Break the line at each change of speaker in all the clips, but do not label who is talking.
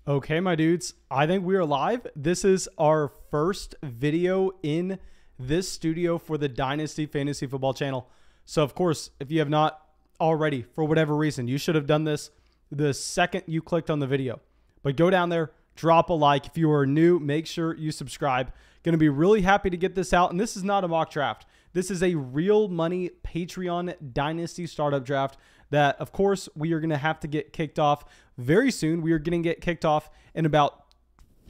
Okay, my dudes, I think we are live. This is our first video in this studio for the Dynasty Fantasy Football channel. So, of course, if you have not already, for whatever reason, you should have done this the second you clicked on the video. But go down there, drop a like. If you are new, make sure you subscribe. Going to be really happy to get this out. And this is not a mock draft. This is a real money Patreon Dynasty startup draft that, of course, we are going to have to get kicked off very soon. We are going to get kicked off in about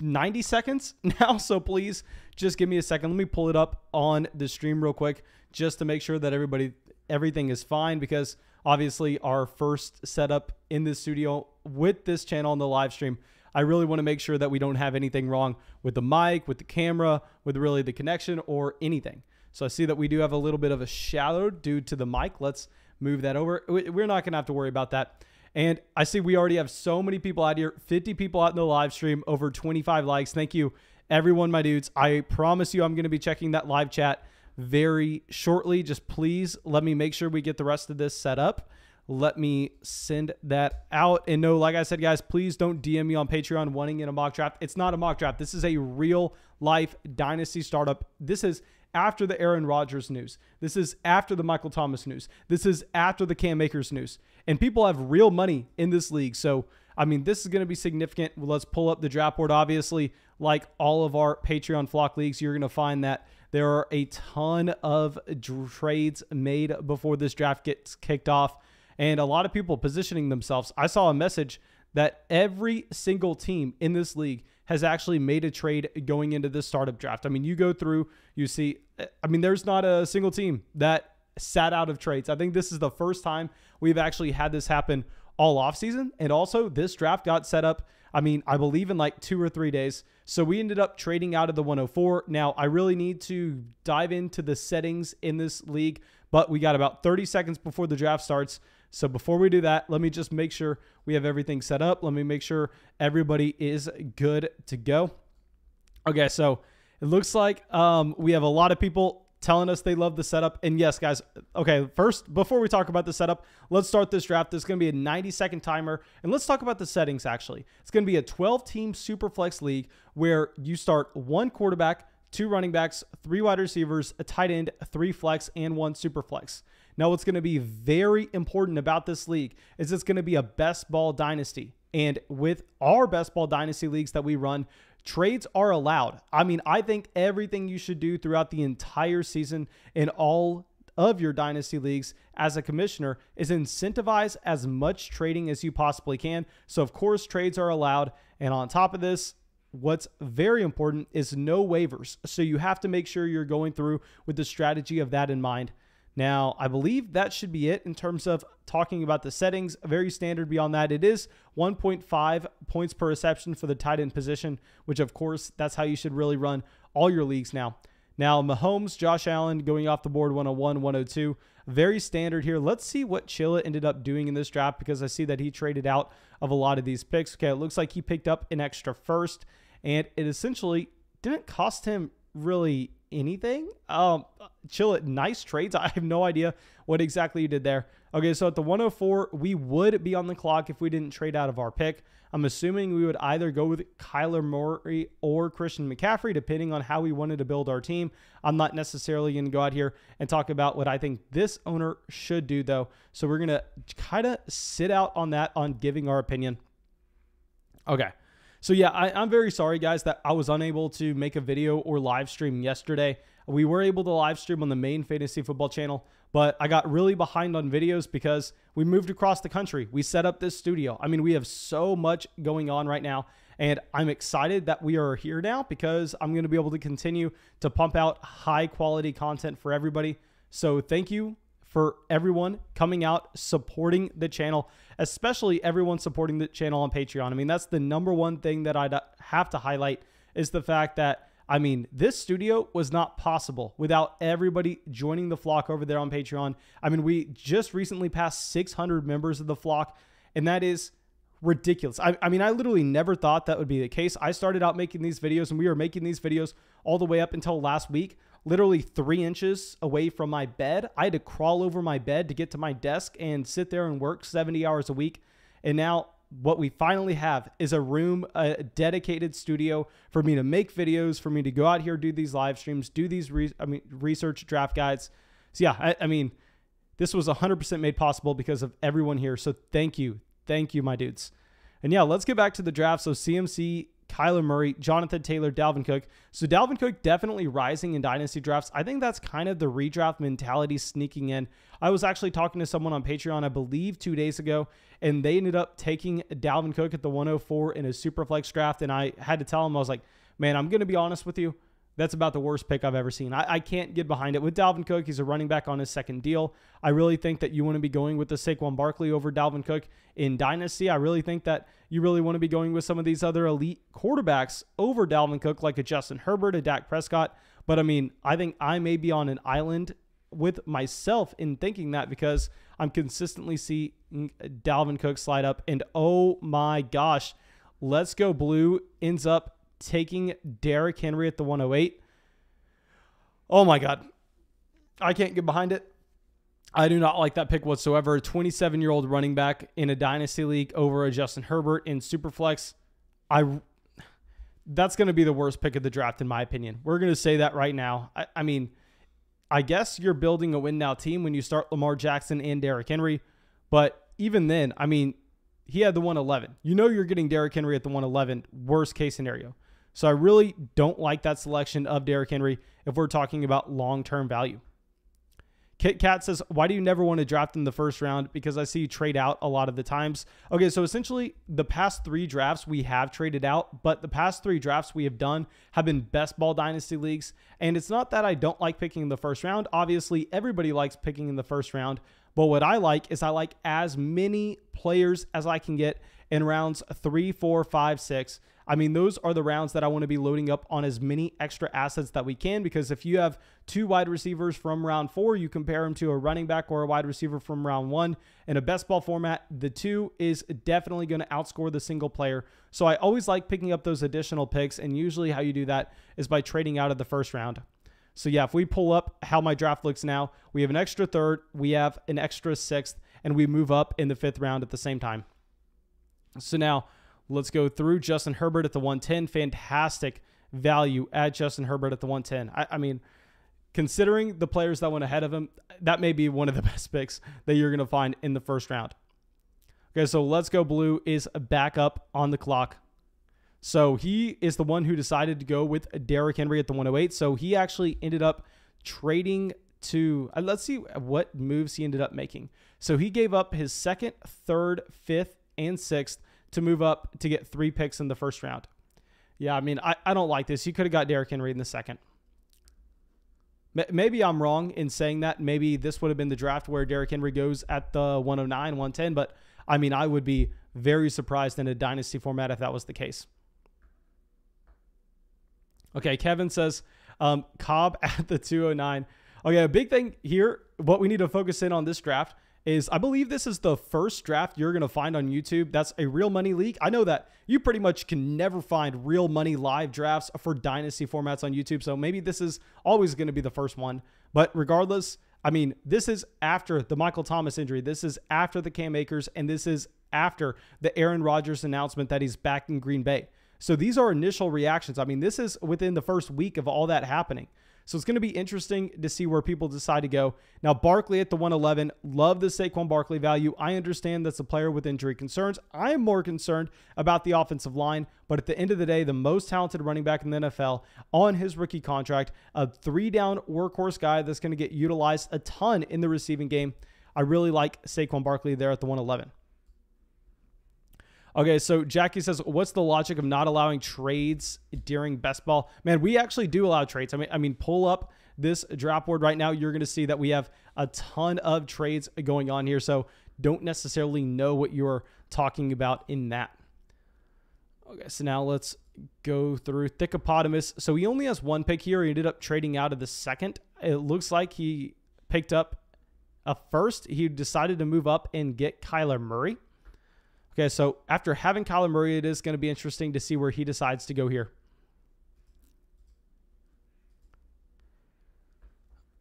90 seconds now. So please just give me a second. Let me pull it up on the stream real quick just to make sure that everything is fine, because obviously our first setup in this studio with this channel on the live stream, I really want to make sure that we don't have anything wrong with the mic, with the camera, with really the connection or anything. So I see that we do have a little bit of a shadow due to the mic. Let's move that over. We're not going to have to worry about that. And I see we already have so many people out here, 50 people out in the live stream, over 25 likes. Thank you, everyone, my dudes. I promise you I'm going to be checking that live chat very shortly. Just please let me make sure we get the rest of this set up. Let me send that out. And no, like I said, guys, please don't DM me on Patreon wanting in a mock draft. It's not a mock draft. This is a real life Dynasty startup. This is after the Aaron Rodgers news. This is after the Michael Thomas news. This is after the Cam Akers news. And people have real money in this league. So, I mean, this is going to be significant. Let's pull up the draft board. Obviously, like all of our Patreon flock leagues, you're going to find that there are a ton of trades made before this draft gets kicked off. And a lot of people positioning themselves. I saw a message that every single team in this league has actually made a trade going into this startup draft. I mean, you go through, you see, I mean, there's not a single team that sat out of trades. I think this is the first time we've actually had this happen all offseason. And also, this draft got set up, I mean, I believe in like 2 or 3 days. So we ended up trading out of the 104. Now, I really need to dive into the settings in this league, but we got about 30 seconds before the draft starts. So before we do that, let me just make sure we have everything set up. Let me make sure everybody is good to go. Okay, so it looks like we have a lot of people telling us they love the setup. And yes, guys, okay, first, before we talk about the setup, let's start this draft. This is going to be a 90-second timer. And let's talk about the settings, actually. It's going to be a 12-team Superflex league where you start 1 quarterback, 2 running backs, 3 wide receivers, a tight end, 3 flex, and 1 Superflex. Now, what's going to be very important about this league is it's going to be a best ball dynasty. And with our best ball dynasty leagues that we run, trades are allowed. I mean, I think everything you should do throughout the entire season in all of your dynasty leagues as a commissioner is incentivize as much trading as you possibly can. So, of course, trades are allowed. And on top of this, what's very important is no waivers. So you have to make sure you're going through with the strategy of that in mind. Now, I believe that should be it in terms of talking about the settings. Very standard beyond that. It is 1.5 points per reception for the tight end position, which, of course, that's how you should really run all your leagues now. Now, Mahomes, Josh Allen going off the board 101, 102. Very standard here. Let's see what Chilla ended up doing in this draft, because I see that he traded out of a lot of these picks. Okay, it looks like he picked up an extra first, and it essentially didn't cost him really anything. Chilla, nice trades. I have no idea what exactly you did there. Okay, so at the 104, we would be on the clock if we didn't trade out of our pick. I'm assuming we would either go with Kyler Murray or Christian McCaffrey, depending on how we wanted to build our team. I'm not necessarily going to go out here and talk about what I think this owner should do, though. So we're going to kind of sit out on that, on giving our opinion. Okay. So yeah, I'm very sorry, guys, that I was unable to make a video or live stream yesterday. We were able to live stream on the main fantasy football channel, but I got really behind on videos because we moved across the country. We set up this studio. I mean, we have so much going on right now, and I'm excited that we are here now because I'm going to be able to continue to pump out high quality content for everybody. So thank you for everyone coming out, supporting the channel, especially everyone supporting the channel on Patreon. I mean, that's the number one thing that I'd have to highlight is the fact that, I mean, this studio was not possible without everybody joining the flock over there on Patreon. I mean, we just recently passed 600 members of the flock, and that is ridiculous. I mean, I literally never thought that would be the case. I started out making these videos, and we were making these videos all the way up until last week, literally 3 inches away from my bed. I had to crawl over my bed to get to my desk and sit there and work 70 hours a week. And now what we finally have is a dedicated studio for me to make videos, for me to go out here, do these live streams, do these research draft guides. So yeah, I mean, this was 100% made possible because of everyone here. So thank you. Thank you, my dudes. And yeah, let's get back to the draft. So CMC, Kyler Murray, Jonathan Taylor, Dalvin Cook. So Dalvin Cook definitely rising in dynasty drafts. I think that's kind of the redraft mentality sneaking in. I was actually talking to someone on Patreon, I believe 2 days ago, and they ended up taking Dalvin Cook at the 104 in a super flex draft. And I had to tell him, I was like, man, I'm going to be honest with you. That's about the worst pick I've ever seen. I can't get behind it. With Dalvin Cook, he's a running back on his second deal. I really think that you want to be going with the Saquon Barkley over Dalvin Cook in Dynasty. I really think that you really want to be going with some of these other elite quarterbacks over Dalvin Cook, like a Justin Herbert, a Dak Prescott. But I mean, I think I may be on an island with myself in thinking that because I'm consistently seeing Dalvin Cook slide up. And oh my gosh, let's go blue ends up taking Derrick Henry at the 108. Oh my God. I can't get behind it. I do not like that pick whatsoever. A 27-year-old running back in a dynasty league over a Justin Herbert in Superflex. That's going to be the worst pick of the draft, in my opinion. We're going to say that right now. I mean, I guess you're building a win now team when you start Lamar Jackson and Derrick Henry. But even then, I mean, he had the 111. You know you're getting Derrick Henry at the 111, worst case scenario. So I really don't like that selection of Derrick Henry if we're talking about long-term value. Kit Kat says, why do you never want to draft in the first round? Because I see you trade out a lot of the times. Okay, so essentially the past 3 drafts we have traded out, but the past 3 drafts we have done have been best ball dynasty leagues. And it's not that I don't like picking in the first round. Obviously, everybody likes picking in the first round. But what I like is I like as many players as I can get in rounds 3, 4, 5, 6. I mean, those are the rounds that I want to be loading up on as many extra assets that we can, because if you have 2 wide receivers from round 4, you compare them to a running back or a wide receiver from round 1. In a best ball format, the 2 is definitely going to outscore the single player. So I always like picking up those additional picks, and usually how you do that is by trading out of the first round. So yeah, if we pull up how my draft looks now, we have an extra 3rd, we have an extra 6th, and we move up in the 5th round at the same time. So now let's go through Justin Herbert at the 110. Fantastic value at Justin Herbert at the 110. I mean, considering the players that went ahead of him, that may be one of the best picks that you're going to find in the first round. Okay, so Let's Go Blue is back up on the clock. So he is the one who decided to go with Derrick Henry at the 108. So he actually ended up trading to, let's see what moves he ended up making. So he gave up his 2nd, 3rd, 5th, and 6th to move up to get 3 picks in the first round. Yeah, I mean, I don't like this. You could have got Derrick Henry in the 2nd. Maybe I'm wrong in saying that. Maybe this would have been the draft where Derrick Henry goes at the 109, 110. But, I mean, I would be very surprised in a dynasty format if that was the case. Okay, Kevin says, Cobb at the 209. Okay, a big thing here, what we need to focus in on this draft is I believe this is the first draft you're going to find on YouTube that's a real money league. I know that you pretty much can never find real money live drafts for dynasty formats on YouTube, so maybe this is always going to be the first one. But regardless, I mean, this is after the Michael Thomas injury. This is after the Cam Akers, and this is after the Aaron Rodgers announcement that he's back in Green Bay. So these are initial reactions. I mean, this is within the first week of all that happening. So it's going to be interesting to see where people decide to go. Now, Barclay at the 111. Love the Saquon Barkley value. I understand that's a player with injury concerns. I am more concerned about the offensive line. But at the end of the day, the most talented running back in the NFL on his rookie contract, a 3-down workhorse guy that's going to get utilized a ton in the receiving game. I really like Saquon Barkley there at the 111. Okay, so Jackie says, what's the logic of not allowing trades during best ball? Man, we actually do allow trades. I mean, pull up this draft board right now. You're going to see that we have a ton of trades going on here. So don't necessarily know what you're talking about in that. Okay, so now let's go through Thickopotamus. So he only has 1 pick here. He ended up trading out of the 2nd. It looks like he picked up a 1st. He decided to move up and get Kyler Murray. Okay, so after having Kyler Murray, it is going to be interesting to see where he decides to go here.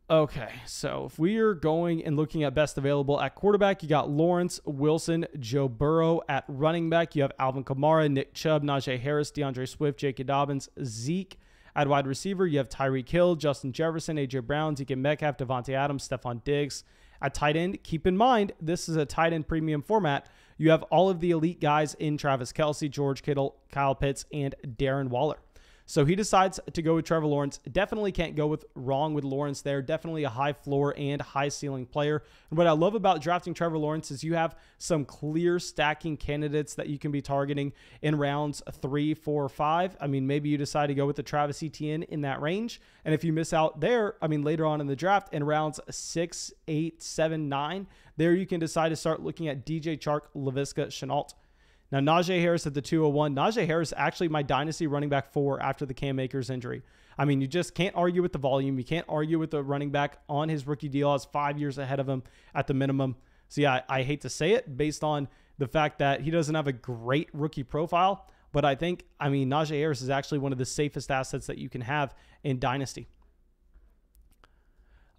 Okay, so if we are going and looking at best available at quarterback, you got Lawrence, Wilson, Joe Burrow. At running back, you have Alvin Kamara, Nick Chubb, Najee Harris, DeAndre Swift, J.K. Dobbins, Zeke. At wide receiver, you have Tyreek Hill, Justin Jefferson, A.J. Brown, DK Metcalf, Davonte Adams, Stephon Diggs. At tight end, keep in mind, this is a tight end premium format. You have all of the elite guys in Travis Kelce, George Kittle, Kyle Pitts, and Darren Waller. So he decides to go with Trevor Lawrence. Definitely can't go wrong with Lawrence there. Definitely a high floor and high ceiling player. And what I love about drafting Trevor Lawrence is you have some clear stacking candidates that you can be targeting in rounds 3, 4, 5. I mean, maybe you decide to go with the Travis Etienne in that range. And if you miss out there, I mean, later on in the draft in rounds 6, 8, 7, 9, there you can decide to start looking at DJ Chark, Laviska Shenault. Now, Najee Harris at the 201. Najee Harris actually my dynasty running back 4 after the Cam Akers injury. I mean, you just can't argue with the volume. You can't argue with the running back on his rookie deal as 5 years ahead of him at the minimum. So, yeah, I hate to say it based on the fact that he doesn't have a great rookie profile. But I mean, Najee Harris is actually one of the safest assets that you can have in dynasty.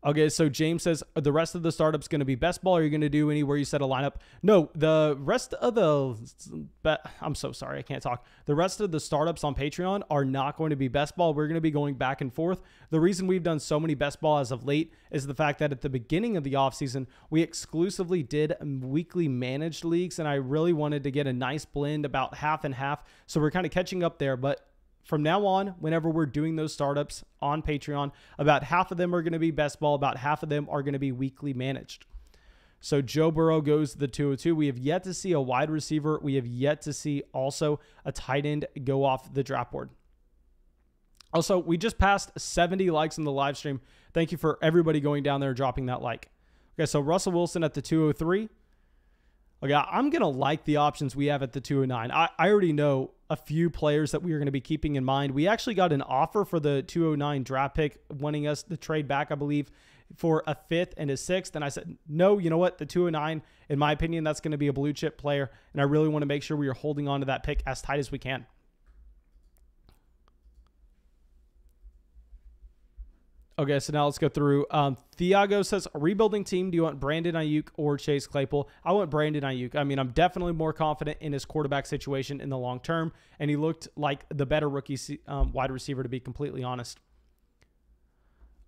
Okay, so James says, are the rest of the startups going to be best ball? Or are you going to do anywhere you set a lineup? No, the rest of I'm so sorry, I can't talk. The rest of the startups on Patreon are not going to be best ball. We're going to be going back and forth. The reason we've done so many best ball as of late is the fact that at the beginning of the offseason, we exclusively did weekly managed leagues, and I really wanted to get a nice blend, about half and half. So we're kind of catching up there, but from now on, whenever we're doing those startups on Patreon, about half of them are going to be best ball, about half of them are going to be weekly managed. So Joe Burrow goes to the 202. We have yet to see a wide receiver. We have yet to see also a tight end go off the draft board. Also, we just passed 70 likes in the live stream. Thank you for everybody going down there and dropping that like. Okay, so Russell Wilson at the 203. Okay, I'm going to like the options we have at the 209. I already know a few players that we are going to be keeping in mind. We actually got an offer for the 209 draft pick, wanting us to trade back, I believe, for a 5th and a 6th. And I said, no, you know what? The 209, in my opinion, that's going to be a blue chip player. And I really want to make sure we are holding on to that pick as tight as we can. Okay, so now let's go through. Thiago says, a rebuilding team, do you want Brandon Ayuk or Chase Claypool? I want Brandon Ayuk. I mean, I'm definitely more confident in his quarterback situation in the long term, and he looked like the better rookie wide receiver, to be completely honest.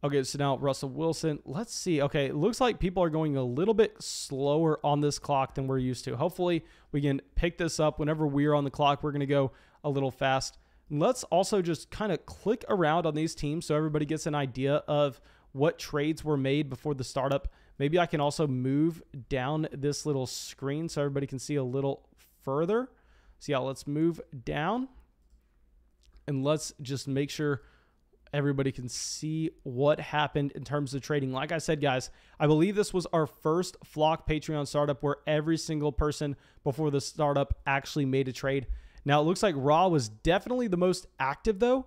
Okay, so now Russell Wilson. Let's see. Okay, it looks like people are going a little bit slower on this clock than we're used to. Hopefully, we can pick this up. Whenever we're on the clock, we're going to go a little fast. Let's also just kind of click around on these teams so everybody gets an idea of what trades were made before the startup. Maybe I can also move down this little screen so everybody can see a little further. So yeah, let's move down and let's just make sure everybody can see what happened in terms of trading. Like I said, guys, I believe this was our first Flock Patreon startup where every single person before the startup actually made a trade. Now, it looks like Raw was definitely the most active, though.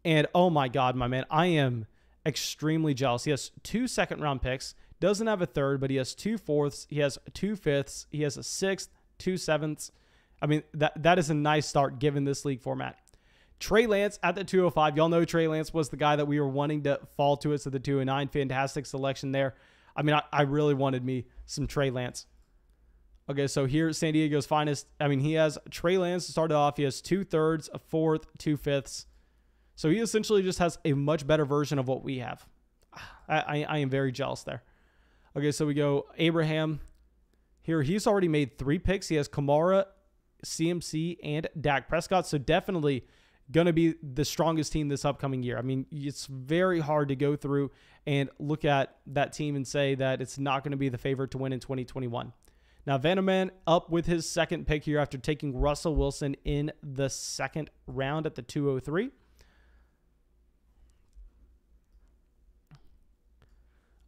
And, oh, my God, my man, I am extremely jealous. He has 2 second-round picks, doesn't have a third, but he has 2 fourths, he has 2 fifths, he has a 6th, 2 sevenths. I mean, that is a nice start given this league format. Trey Lance at the 205. Y'all know Trey Lance was the guy that we were wanting to fall to us at the 209. Fantastic selection there. I mean, I really wanted me some Trey Lance. Okay, so here, San Diego's finest. I mean, he has Trey Lance to start off. He has 2 thirds, a 4th, 2 fifths. So he essentially just has a much better version of what we have. I am very jealous there. Okay, so we go Abraham. Here, he's already made 3 picks. He has Kamara, CMC, and Dak Prescott. So definitely going to be the strongest team this upcoming year. I mean, it's very hard to go through and look at that team and say that it's not going to be the favorite to win in 2021. Now, Vanderman up with his 2nd pick here after taking Russell Wilson in the 2nd round at the 203.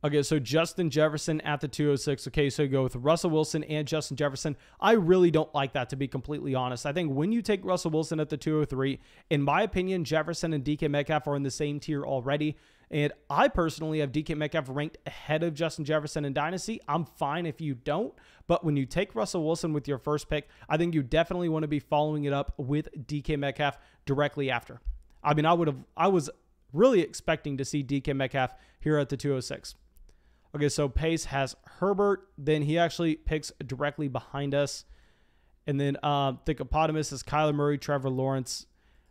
Okay, so Justin Jefferson at the 206. Okay, so you go with Russell Wilson and Justin Jefferson. I really don't like that, to be completely honest. I think when you take Russell Wilson at the 203, in my opinion, Jefferson and DK Metcalf are in the same tier already. And I personally have DK Metcalf ranked ahead of Justin Jefferson in Dynasty. I'm fine if you don't. But when you take Russell Wilson with your first pick, I think you definitely want to be following it up with DK Metcalf directly after. I mean, I was really expecting to see DK Metcalf here at the 206. Okay, so Pace has Herbert. Then he actually picks directly behind us. And then Thickopotamus is Kyler Murray, Trevor Lawrence.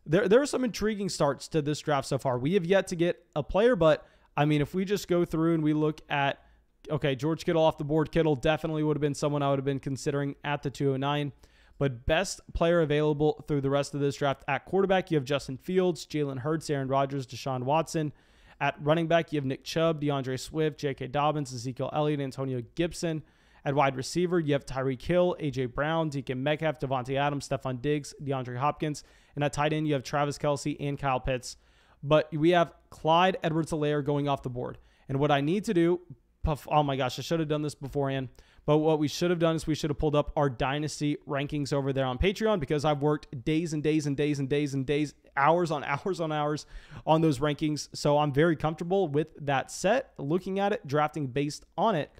There are some intriguing starts to this draft so far. We have yet to get a player, but, I mean, if we just go through and we look at, okay, George Kittle off the board. Kittle definitely would have been someone I would have been considering at the 209. But best player available through the rest of this draft at quarterback, you have Justin Fields, Jalen Hurts, Aaron Rodgers, Deshaun Watson. At running back, you have Nick Chubb, DeAndre Swift, J.K. Dobbins, Ezekiel Elliott, Antonio Gibson. At wide receiver, you have Tyreek Hill, A.J. Brown, DK Metcalf, Davonte Adams, Stephon Diggs, DeAndre Hopkins. And at tight end, you have Travis Kelce and Kyle Pitts. But we have Clyde Edwards-Helaire going off the board. And what I need to do, oh my gosh, I should have done this beforehand. But what we should have done is we should have pulled up our Dynasty rankings over there on Patreon, because I've worked days and days and days and days and days, hours on hours on hours on those rankings. So I'm very comfortable with that set, looking at it, drafting based on it.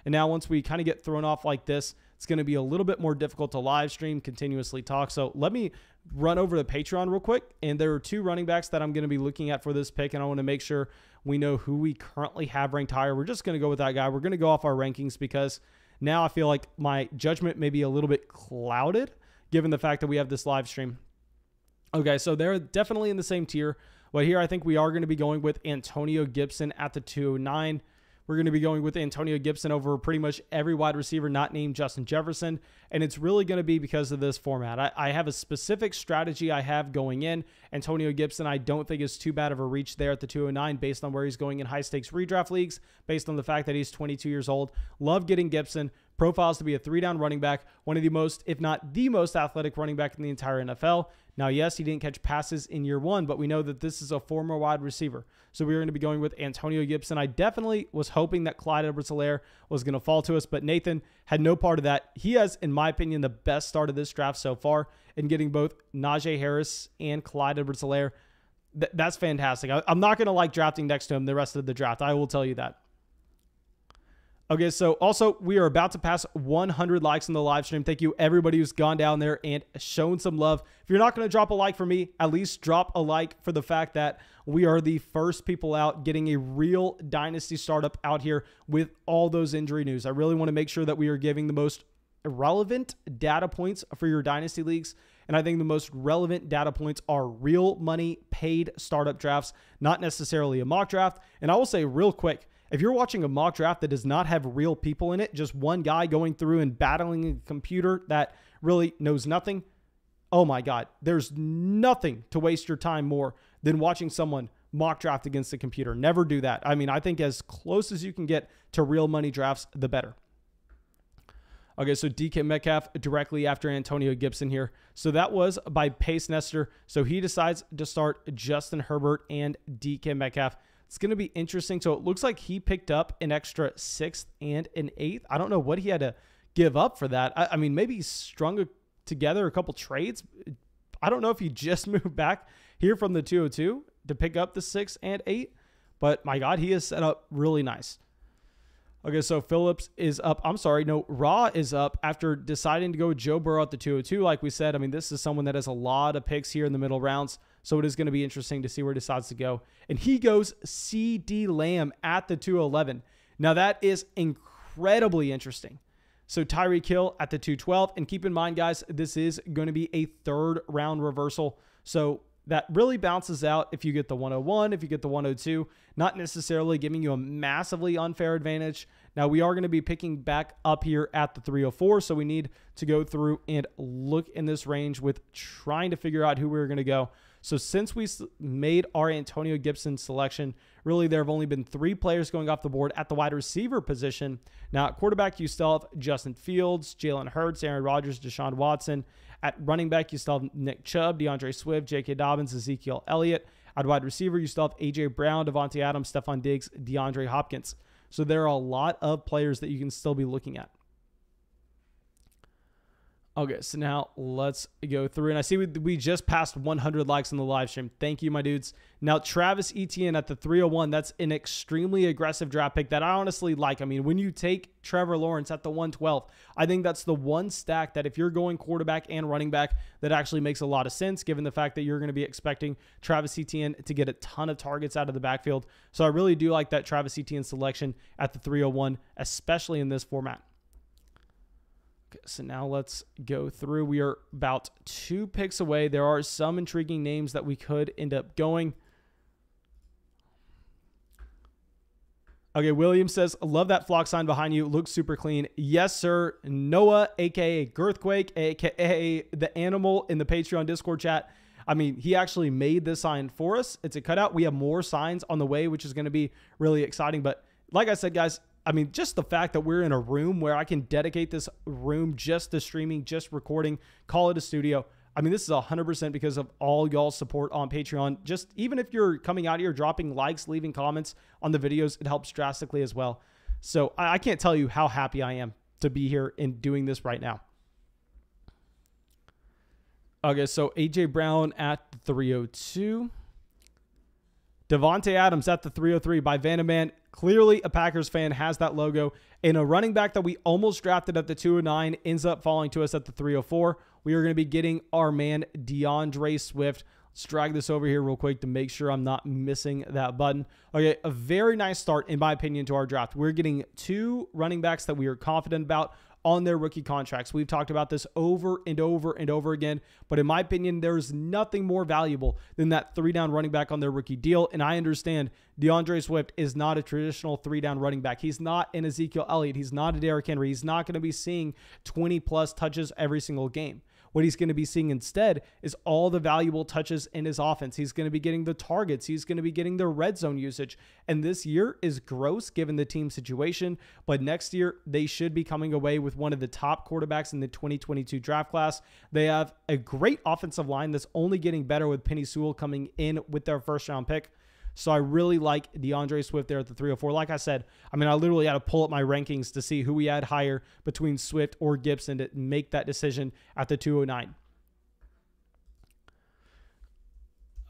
And now once we kind of get thrown off like this, it's going to be a little bit more difficult to live stream, continuously talk. So let me run over to Patreon real quick. And there are 2 running backs that I'm going to be looking at for this pick. And I want to make sure we know who we currently have ranked higher. We're just going to go with that guy. We're going to go off our rankings, because now I feel like my judgment may be a little bit clouded given the fact that we have this live stream. Okay, so they're definitely in the same tier. But here I think we are going to be going with Antonio Gibson at the 209. We're going to be going with Antonio Gibson over pretty much every wide receiver not named Justin Jefferson. And it's really going to be because of this format. I have a specific strategy I have going in. Antonio Gibson, I don't think is too bad of a reach there at the 209 based on where he's going in high-stakes redraft leagues, based on the fact that he's 22 years old. Love getting Gibson. Profiles to be a 3-down running back, one of the most, if not the most athletic running back in the entire NFL. Now, yes, he didn't catch passes in year 1, but we know that this is a former wide receiver. So we're going to be going with Antonio Gibson. I definitely was hoping that Clyde Edwards-Helaire was going to fall to us, but Nathan had no part of that. He has, in my opinion, the best start of this draft so far in getting both Najee Harris and Clyde Edwards-Helaire. That's fantastic. I'm not going to like drafting next to him the rest of the draft. I will tell you that. Okay, so also we are about to pass 100 likes on the live stream. Thank you everybody who's gone down there and shown some love. If you're not going to drop a like for me, at least drop a like for the fact that we are the first people out getting a real Dynasty startup out here with all those injury news. I really want to make sure that we are giving the most relevant data points for your Dynasty leagues. And I think the most relevant data points are real money paid startup drafts, not necessarily a mock draft. And I will say real quick, if you're watching a mock draft that does not have real people in it, just one guy going through and battling a computer that really knows nothing, oh my God, there's nothing to waste your time more than watching someone mock draft against the computer. Never do that. I mean, I think as close as you can get to real money drafts, the better. Okay, so DK Metcalf directly after Antonio Gibson here. So that was by Pace Nestor. So he decides to start Justin Herbert and DK Metcalf. It's going to be interesting. So it looks like he picked up an extra 6th and an 8th. I don't know what he had to give up for that. I mean, maybe he strung together a couple trades. I don't know if he just moved back here from the 202 to pick up the 6 and 8. But my God, he is set up really nice. Okay, so Phillips is up. I'm sorry, no, Raw is up after deciding to go with Joe Burrow at the 202. Like we said, I mean, this is someone that has a lot of picks here in the middle rounds. So it is going to be interesting to see where he decides to go. And he goes CD Lamb at the 211. Now that is incredibly interesting. So Tyreek Hill at the 212. And keep in mind, guys, this is going to be a 3rd round reversal. So that really bounces out if you get the 101, if you get the 102, not necessarily giving you a massively unfair advantage. Now, we are going to be picking back up here at the 304, so we need to go through and look in this range with trying to figure out who we're going to go. So since we made our Antonio Gibson selection, really there have only been 3 players going off the board at the wide receiver position. Now, at quarterback, you still have Justin Fields, Jalen Hurts, Aaron Rodgers, Deshaun Watson. At running back, you still have Nick Chubb, DeAndre Swift, J.K. Dobbins, Ezekiel Elliott. At wide receiver, you still have A.J. Brown, Davonte Adams, Stephon Diggs, DeAndre Hopkins. So there are a lot of players that you can still be looking at. Okay, so now let's go through. And I see we just passed 100 likes on the live stream. Thank you, my dudes. Now, Travis Etienne at the 301. That's an extremely aggressive draft pick that I honestly like. I mean, when you take Trevor Lawrence at the 112, I think that's the one stack that if you're going quarterback and running back, that actually makes a lot of sense, given the fact that you're going to be expecting Travis Etienne to get a ton of targets out of the backfield. So I really do like that Travis Etienne selection at the 301, especially in this format. Okay, so now let's go through. We are about 2 picks away. There are some intriguing names that we could end up going. Okay, William says, love that flock sign behind you. Looks super clean. Yes, sir. Noah, a.k.a. Girthquake, a.k.a. the animal in the Patreon Discord chat. I mean, he actually made this sign for us. It's a cutout. We have more signs on the way, which is going to be really exciting. But like I said, guys, I mean, just the fact that we're in a room where I can dedicate this room just to streaming, just recording, call it a studio. I mean, this is 100% because of all y'all's support on Patreon. Just even if you're coming out here, dropping likes, leaving comments on the videos, it helps drastically as well. So I can't tell you how happy I am to be here and doing this right now. Okay, so A.J. Brown at the 302. Devontae Adams at the 303 by Vanderman. Clearly a Packers fan, has that logo. And a running back that we almost drafted at the 209 ends up falling to us at the 304. We are going to be getting our man Deandre Swift. Let's drag this over here real quick to make sure I'm not missing that button. Okay, a very nice start, in my opinion, to our draft. We're getting 2 running backs that we are confident about on their rookie contracts. We've talked about this over and over and over again, but in my opinion, there's nothing more valuable than that 3-down running back on their rookie deal. And I understand Deandre Swift is not a traditional 3-down running back. He's not an Ezekiel Elliott. He's not a Derrick Henry. He's not going to be seeing 20+ touches every single game. What he's going to be seeing instead is all the valuable touches in his offense. He's going to be getting the targets. He's going to be getting the red zone usage. And this year is gross given the team situation. But next year, they should be coming away with one of the top quarterbacks in the 2022 draft class. They have a great offensive line that's only getting better with Penei Sewell coming in with their first-round pick. So I really like Deandre Swift there at the 304. Like I said, I mean, I literally had to pull up my rankings to see who we had higher between Swift or Gibson to make that decision at the 209.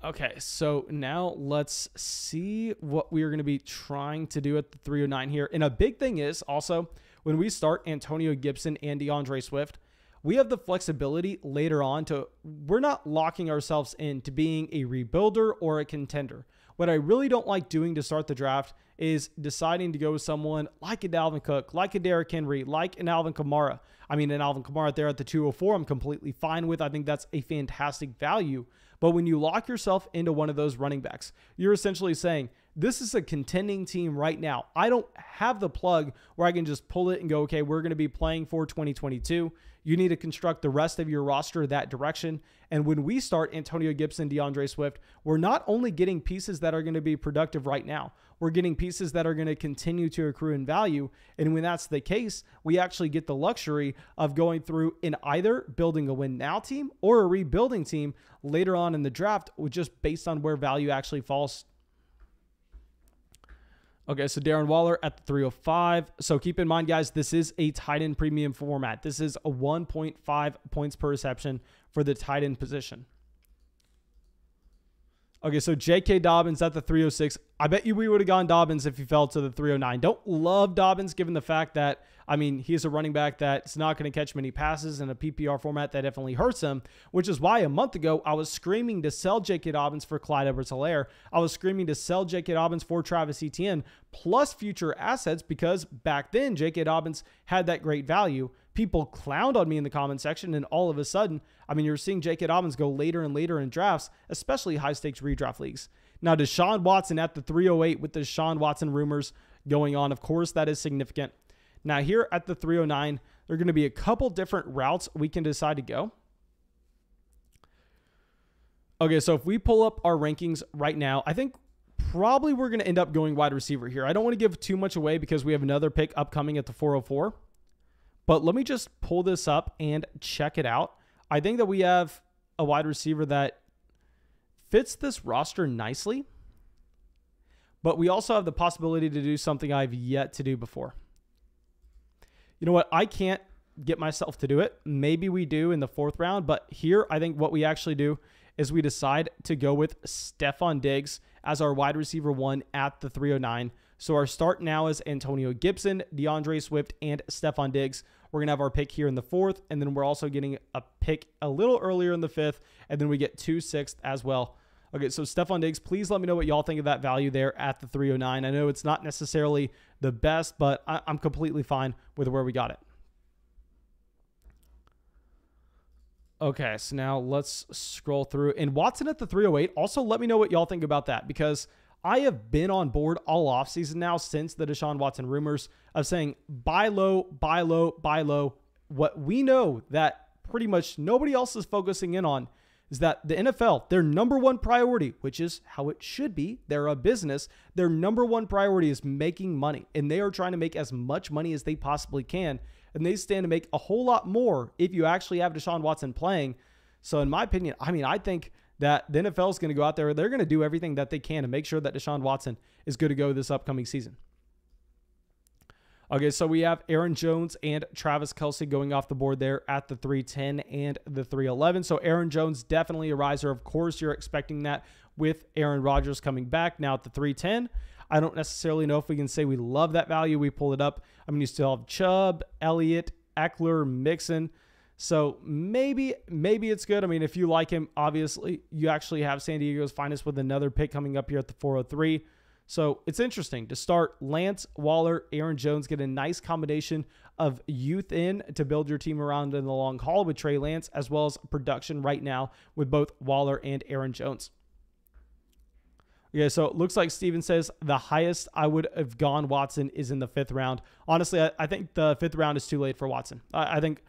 Okay, so now let's see what we are going to be trying to do at the 309 here. And a big thing is also when we start Antonio Gibson and Deandre Swift, we have the flexibility later on to, we're not locking ourselves into being a rebuilder or a contender. What I really don't like doing to start the draft is deciding to go with someone like a Dalvin Cook, like a Derrick Henry, like an Alvin Kamara. I mean, an Alvin Kamara there at the 204, I'm completely fine with. I think that's a fantastic value. But when you lock yourself into one of those running backs, you're essentially saying, this is a contending team right now. I don't have the plug where I can just pull it and go, okay, we're going to be playing for 2022. You need to construct the rest of your roster that direction. And when we start Antonio Gibson, Deandre Swift, we're not only getting pieces that are going to be productive right now, we're getting pieces that are going to continue to accrue in value. And when that's the case, we actually get the luxury of going through in either building a win now team or a rebuilding team later on in the draft, just based on where value actually falls. Okay, so Darren Waller at the 305. So keep in mind, guys, this is a tight end premium format. This is a 1.5 points per reception for the tight end position. Okay, so J.K. Dobbins at the 306. I bet you we would have gone Dobbins if he fell to the 309. Don't love Dobbins given the fact that, I mean, he's a running back that's not going to catch many passes in a PPR format. That definitely hurts him, which is why a month ago I was screaming to sell J.K. Dobbins for Clyde Edwards-Helaire. I was screaming to sell J.K. Dobbins for Travis Etienne plus future assets because back then J.K. Dobbins had that great value. People clowned on me in the comment section, and all of a sudden, I mean, you're seeing J.K. Dobbins go later and later in drafts, especially high-stakes redraft leagues. Now, Deshaun Watson at the 308 with the Deshaun Watson rumors going on. Of course, that is significant. Now, here at the 309, there are going to be a couple different routes we can decide to go. Okay, so if we pull up our rankings right now, I think probably we're going to end up going wide receiver here. I don't want to give too much away because we have another pick upcoming at the 404. But let me just pull this up and check it out. I think that we have a wide receiver that fits this roster nicely. But we also have the possibility to do something I've yet to do before. You know what? I can't get myself to do it. Maybe we do in the 4th round, but here I think what we actually do is we decide to go with Stefon Diggs as our wide receiver 1 at the 309. So our start now is Antonio Gibson, DeAndre Swift, and Stefon Diggs. We're going to have our pick here in the 4th, and then we're also getting a pick a little earlier in the 5th, and then we get 2 6th as well. Okay, so Stefon Diggs, please let me know what y'all think of that value there at the 309. I know it's not necessarily the best, but I'm completely fine with where we got it. Okay, so now let's scroll through. And Watson at the 308, also let me know what y'all think about that, because I have been on board all offseason now since the Deshaun Watson rumors of saying buy low, buy low, buy low. What we know that pretty much nobody else is focusing in on is that the NFL, their number one priority, which is how it should be, they're a business, their number one priority is making money. And they are trying to make as much money as they possibly can. And they stand to make a whole lot more if you actually have Deshaun Watson playing. So in my opinion, I think that the NFL is going to go out there. They're going to do everything that they can to make sure that Deshaun Watson is good to go this upcoming season. Okay, so we have Aaron Jones and Travis Kelce going off the board there at the 310 and the 311. So Aaron Jones, definitely a riser. Of course, you're expecting that with Aaron Rodgers coming back. Now at the 310, I don't necessarily know if we can say we love that value. We pulled it up. I mean, you still have Chubb, Elliott, Eckler, Mixon. So maybe it's good. I mean, if you like him, obviously, you actually have San Diego's finest with another pick coming up here at the 403. So it's interesting to start Lance, Waller, Aaron Jones, get a nice combination of youth in to build your team around in the long haul with Trey Lance, as well as production right now with both Waller and Aaron Jones. Okay, so it looks like Steven says the highest I would have gone Watson is in the 5th round. Honestly, I think the 5th round is too late for Watson. I think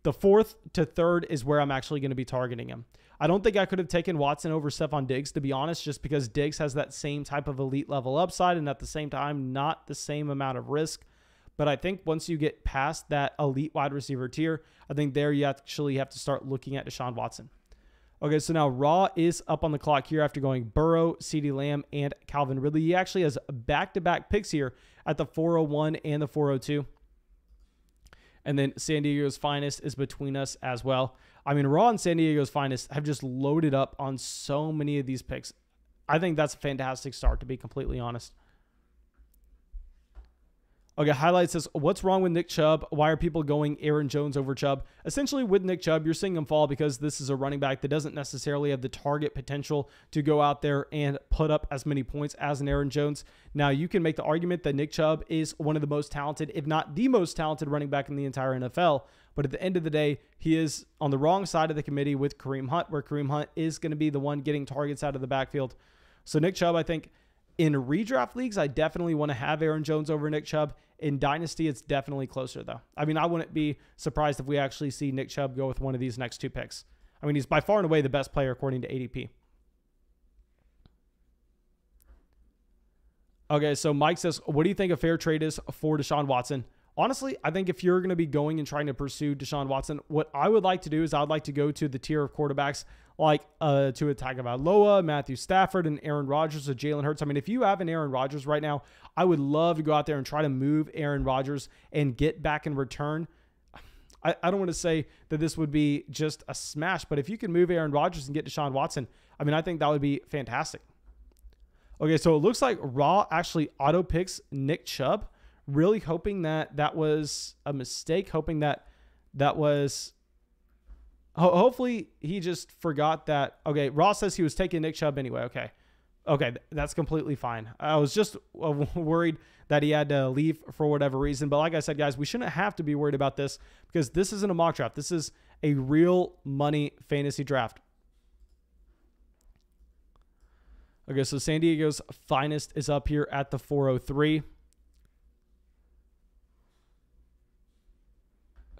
the 4th to 3rd is where I'm actually going to be targeting him. I don't think I could have taken Watson over Stefon Diggs, to be honest, just because Diggs has that same type of elite level upside and at the same time, not the same amount of risk. But I think once you get past that elite wide receiver tier, I think there you actually have to start looking at Deshaun Watson. Okay, so now Raw is up on the clock here after going Burrow, CeeDee Lamb, and Calvin Ridley. He actually has back-to-back picks here at the 401 and the 402. And then San Diego's finest is between us as well. I mean, Raw and San Diego's finest have just loaded up on so many of these picks. I think that's a fantastic start, to be completely honest. Okay, highlight says, what's wrong with Nick Chubb? Why are people going Aaron Jones over Chubb? Essentially, with Nick Chubb, you're seeing him fall because this is a running back that doesn't necessarily have the target potential to go out there and put up as many points as an Aaron Jones. Now, you can make the argument that Nick Chubb is one of the most talented, if not the most talented running back in the entire NFL. But at the end of the day, he is on the wrong side of the committee with Kareem Hunt, where Kareem Hunt is going to be the one getting targets out of the backfield. So Nick Chubb, I think, in redraft leagues, I definitely want to have Aaron Jones over Nick Chubb. In Dynasty, it's definitely closer, though. I mean, I wouldn't be surprised if we actually see Nick Chubb go with one of these next 2 picks. I mean, he's by far and away the best player according to ADP. Okay, so Mike says, what do you think a fair trade is for Deshaun Watson? Honestly, I think if you're going to be going and trying to pursue Deshaun Watson, what I would like to do is I'd like to go to the tier of quarterbacks like Tua Tagovailoa, Matthew Stafford, and Aaron Rodgers or Jalen Hurts. I mean, if you have an Aaron Rodgers right now, I would love to go out there and try to move Aaron Rodgers and get back in return. I don't want to say that this would be just a smash, but if you can move Aaron Rodgers and get Deshaun Watson, I mean, I think that would be fantastic. Okay, so it looks like Raw actually auto picks Nick Chubb. Really hoping that that was a mistake, hoping that was... Hopefully he just forgot that. Okay, Ross says he was taking Nick Chubb anyway. Okay, that's completely fine. I was just worried that he had to leave for whatever reason. But like I said, guys, we shouldn't have to be worried about this because this isn't a mock draft. This is a real money fantasy draft. Okay, so San Diego's finest is up here at the 403.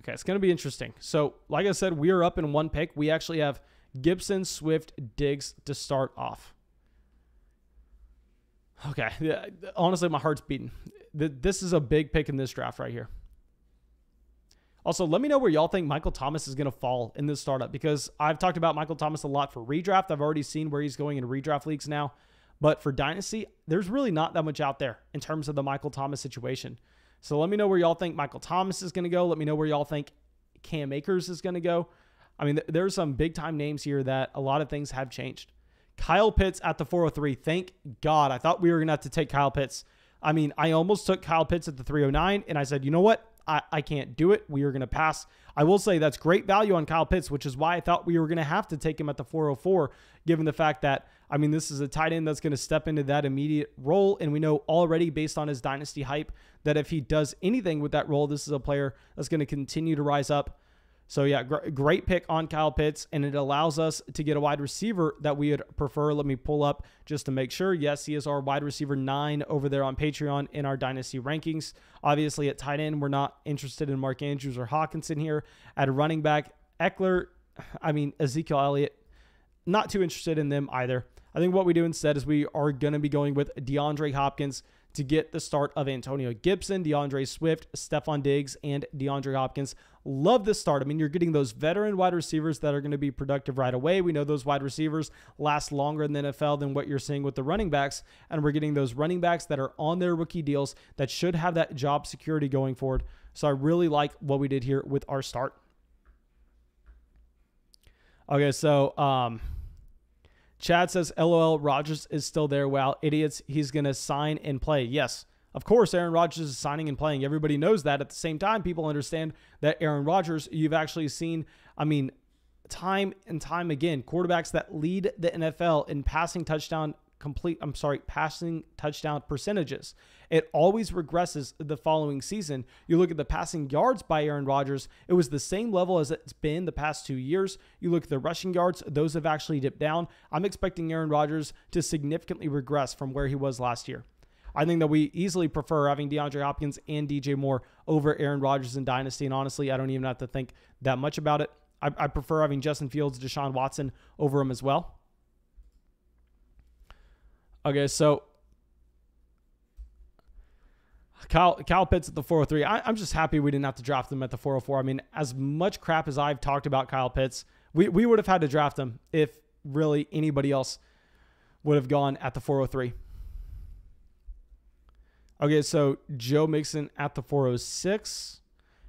Okay, it's going to be interesting. So, like I said, we are up in 1 pick. We actually have Gibson, Swift, Diggs to start off. Okay, yeah, honestly, my heart's beating. This is a big pick in this draft right here. Also, let me know where y'all think Michael Thomas is going to fall in this startup because I've talked about Michael Thomas a lot for redraft. I've already seen where he's going in redraft leagues now. But for Dynasty, there's really not that much out there in terms of the Michael Thomas situation. So let me know where y'all think Michael Thomas is going to go. Let me know where y'all think Cam Akers is going to go. I mean, there's some big-time names here that a lot of things have changed. Kyle Pitts at the 403. Thank God. I thought we were going to have to take Kyle Pitts. I mean, I almost took Kyle Pitts at the 309, and I said, you know what? I can't do it. We are going to pass. I will say that's great value on Kyle Pitts, which is why I thought we were going to have to take him at the 404, given the fact that, I mean, this is a tight end that's going to step into that immediate role. And we know already based on his dynasty hype that if he does anything with that role, this is a player that's going to continue to rise up. So yeah, great pick on Kyle Pitts, and it allows us to get a wide receiver that we would prefer. Let me pull up just to make sure. Yes, he is our wide receiver 9 over there on Patreon in our dynasty rankings. Obviously at tight end, we're not interested in Mark Andrews or Hawkinson here. At a running back, Eckler, I mean, Ezekiel Elliott, not too interested in them either. I think what we do instead is we are going to be going with DeAndre Hopkins to get the start of Antonio Gibson, Deandre Swift, Stephon Diggs, and DeAndre Hopkins. Love this start. I mean, you're getting those veteran wide receivers that are going to be productive right away. We know those wide receivers last longer in the NFL than what you're seeing with the running backs, and we're getting those running backs that are on their rookie deals that should have that job security going forward. So I really like what we did here with our start. Okay, so Chad says, LOL, Rodgers is still there. Wow, idiots. He's going to sign and play. Yes, of course, Aaron Rodgers is signing and playing. Everybody knows that. At the same time, people understand that Aaron Rodgers, you've actually seen, I mean, time and time again, quarterbacks that lead the NFL in passing touchdown percentages. It always regresses the following season. You look at the passing yards by Aaron Rodgers, it was the same level as it's been the past 2 years. You look at the rushing yards, those have actually dipped down. I'm expecting Aaron Rodgers to significantly regress from where he was last year. I think that we easily prefer having DeAndre Hopkins and DJ Moore over Aaron Rodgers in Dynasty, and honestly, I don't even have to think that much about it. I prefer having Justin Fields, Deshaun Watson over him as well. Okay, so Kyle Pitts at the 403. I'm just happy we didn't have to draft him at the 404. I mean, as much crap as I've talked about Kyle Pitts, we would have had to draft him if really anybody else would have gone at the 403. Okay, so Joe Mixon at the 406.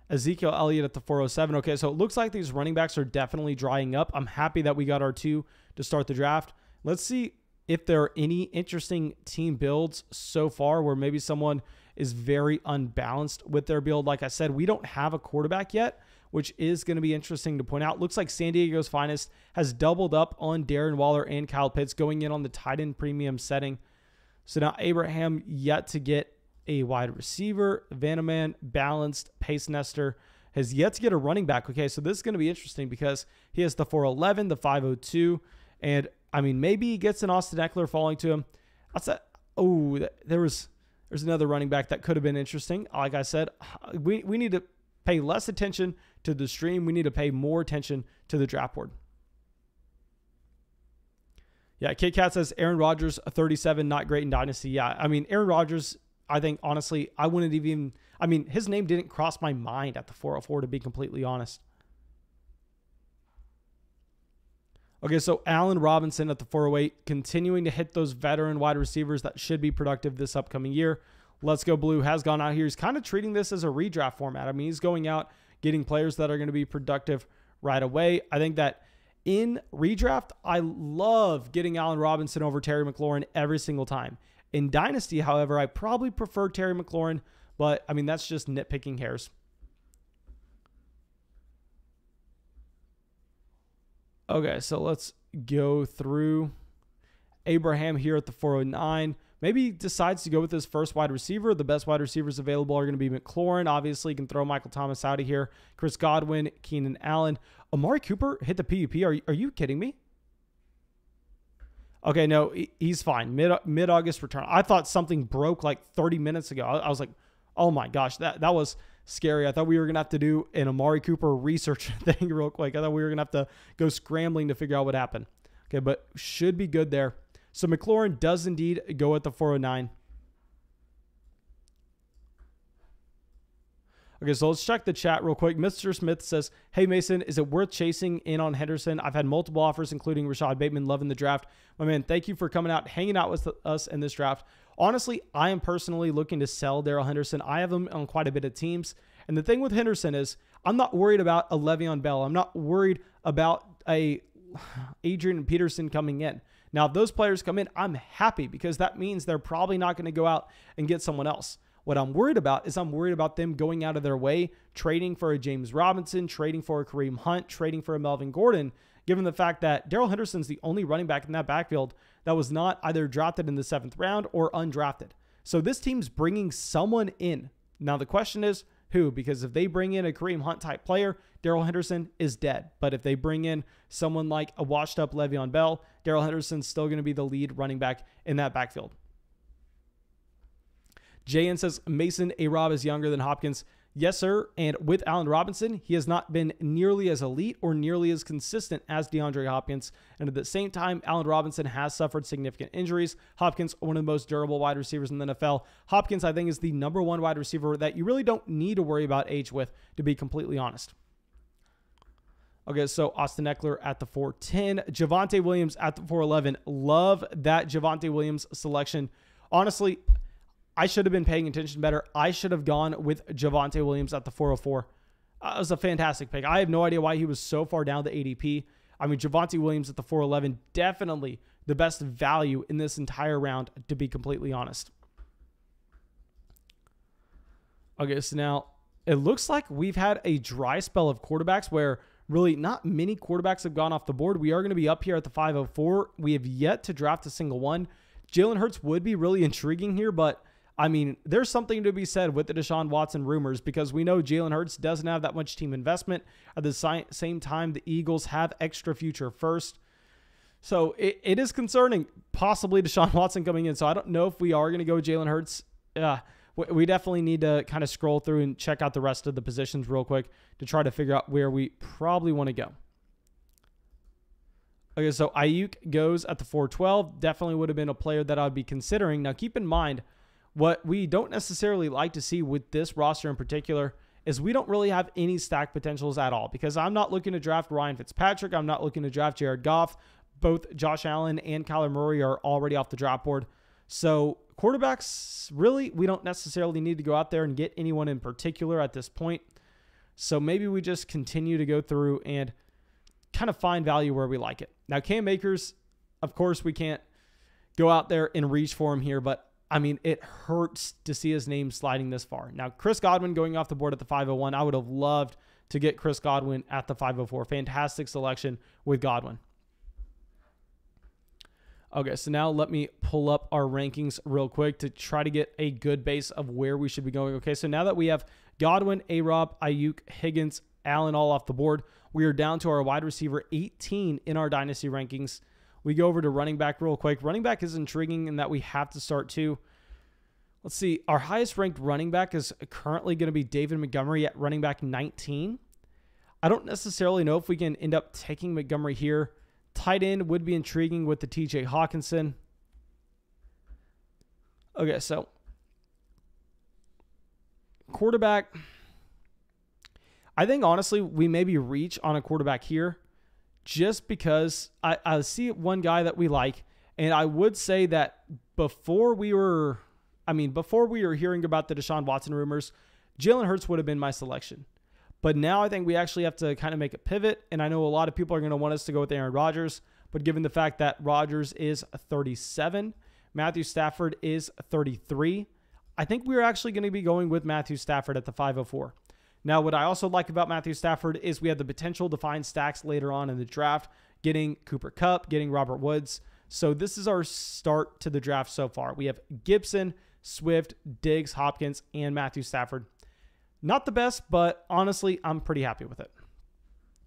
Ezekiel Elliott at the 407. Okay, so it looks like these running backs are definitely drying up. I'm happy that we got our 2 to start the draft. Let's see if there are any interesting team builds so far where maybe someone is very unbalanced with their build. Like I said, we don't have a quarterback yet, which is going to be interesting to point out. Looks like San Diego's finest has doubled up on Darren Waller and Kyle Pitts going in on the tight end premium setting. So now Abraham yet to get a wide receiver. Vanaman, balanced, pace nester, has yet to get a running back. Okay, so this is going to be interesting because he has the 411, the 502, and I mean, maybe he gets an Austin Eckler falling to him. There's another running back that could have been interesting. Like I said, we need to pay less attention to the stream. We need to pay more attention to the draft board. Yeah, Kit Kat says Aaron Rodgers, a 37, not great in Dynasty. Yeah, I mean, Aaron Rodgers, I think, honestly, I wouldn't even, I mean, his name didn't cross my mind at the 404, to be completely honest. Okay, so Allen Robinson at the 408, continuing to hit those veteran wide receivers that should be productive this upcoming year. Let's Go Blue has gone out here. He's kind of treating this as a redraft format. I mean, he's going out, getting players that are going to be productive right away. I think that in redraft, I love getting Allen Robinson over Terry McLaurin every single time. In Dynasty, however, I probably prefer Terry McLaurin, but I mean, that's just nitpicking hairs. Okay, so let's go through Abraham here at the 409. Maybe he decides to go with his first wide receiver. The best wide receivers available are going to be McLaurin. Obviously, you can throw Michael Thomas out of here. Chris Godwin, Keenan Allen. Amari Cooper hit the PUP. Are you kidding me? Okay, no, he's fine. Mid-August return. I thought something broke like 30 minutes ago. I was like, oh my gosh, that was scary. I thought we were going to have to do an Amari Cooper research thing real quick. I thought we were going to have to go scrambling to figure out what happened. Okay, but should be good there. So McLaurin does indeed go at the 409. Okay, so let's check the chat real quick. Mr. Smith says, hey, Mason, is it worth chasing in on Henderson? I've had multiple offers, including Rashad Bateman, loving the draft. My man, thank you for coming out, hanging out with us in this draft. Honestly, I am personally looking to sell Darrell Henderson. I have him on quite a bit of teams. And the thing with Henderson is I'm not worried about a Le'Veon Bell. I'm not worried about a Adrian Peterson coming in. Now, if those players come in, I'm happy because that means they're probably not going to go out and get someone else. What I'm worried about is I'm worried about them going out of their way, trading for a James Robinson, trading for a Kareem Hunt, trading for a Melvin Gordon, given the fact that Darrell Henderson's the only running back in that backfield that was not either drafted in the 7th round or undrafted. So this team's bringing someone in. Now, the question is who? Because if they bring in a Kareem Hunt type player, Darrell Henderson is dead. But if they bring in someone like a washed up Le'Veon Bell, Darrell Henderson's still going to be the lead running back in that backfield. JN says, Mason, A-Rob is younger than Hopkins. Yes, sir. And with Allen Robinson, he has not been nearly as elite or nearly as consistent as DeAndre Hopkins. And at the same time, Allen Robinson has suffered significant injuries. Hopkins, one of the most durable wide receivers in the NFL. Hopkins, I think, is the number one wide receiver that you really don't need to worry about age with, to be completely honest. Okay, so Austin Eckler at the 410. Javonte Williams at the 411. Love that Javonte Williams selection. Honestly, I should have been paying attention better. I should have gone with Javonte Williams at the 404. It was a fantastic pick. I have no idea why he was so far down the ADP. I mean, Javonte Williams at the 411, definitely the best value in this entire round, to be completely honest. Okay, so now it looks like we've had a dry spell of quarterbacks where really not many quarterbacks have gone off the board. We are going to be up here at the 504. We have yet to draft a single one. Jalen Hurts would be really intriguing here, but I mean, there's something to be said with the Deshaun Watson rumors because we know Jalen Hurts doesn't have that much team investment. At the same time, the Eagles have extra future first. So it is concerning, possibly Deshaun Watson coming in. So I don't know if we are going to go Jalen Hurts. We definitely need to kind of scroll through and check out the rest of the positions real quick to try to figure out where we probably want to go. Okay, so Ayuk goes at the 412. Definitely would have been a player that I'd be considering. Now, keep in mind, what we don't necessarily like to see with this roster in particular is we don't really have any stack potentials at all because I'm not looking to draft Ryan Fitzpatrick. I'm not looking to draft Jared Goff. Both Josh Allen and Kyler Murray are already off the draft board. So quarterbacks, really, we don't necessarily need to go out there and get anyone in particular at this point. So maybe we just continue to go through and kind of find value where we like it. Now, Cam Akers, of course, we can't go out there and reach for him here, but I mean, it hurts to see his name sliding this far. Now, Chris Godwin going off the board at the 501. I would have loved to get Chris Godwin at the 504. Fantastic selection with Godwin. Okay, so now let me pull up our rankings real quick to try to get a good base of where we should be going. Okay, so now that we have Godwin, A-Rob, Ayuk, Higgins, Allen all off the board, we are down to our wide receiver 18 in our Dynasty rankings. We go over to running back real quick. Running back is intriguing in that we have to start too. Let's see. Our highest ranked running back is currently going to be David Montgomery at running back 19. I don't necessarily know if we can end up taking Montgomery here. Tight end would be intriguing with the TJ Hawkinson. Okay, so quarterback. I think honestly we maybe reach on a quarterback here. Just because I see one guy that we like, and I would say that before we were hearing about the Deshaun Watson rumors, Jalen Hurts would have been my selection. But now I think we actually have to kind of make a pivot, and I know a lot of people are going to want us to go with Aaron Rodgers, but given the fact that Rodgers is 37, Matthew Stafford is 33, I think we're actually going to be going with Matthew Stafford at the 504. Now, what I also like about Matthew Stafford is we have the potential to find stacks later on in the draft, getting Cooper Kupp, getting Robert Woods. So this is our start to the draft so far. We have Gibson, Swift, Diggs, Hopkins, and Matthew Stafford. Not the best, but honestly, I'm pretty happy with it.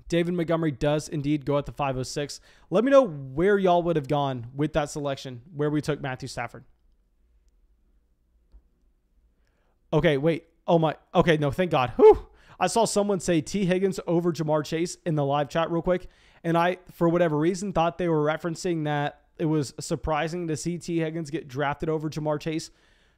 David Montgomery does indeed go at the 506. Let me know where y'all would have gone with that selection, where we took Matthew Stafford. Okay, wait. Oh my. Okay, no, thank God. Whew. I saw someone say T. Higgins over Jamar Chase in the live chat real quick. And I, for whatever reason, thought they were referencing that it was surprising to see T. Higgins get drafted over Jamar Chase.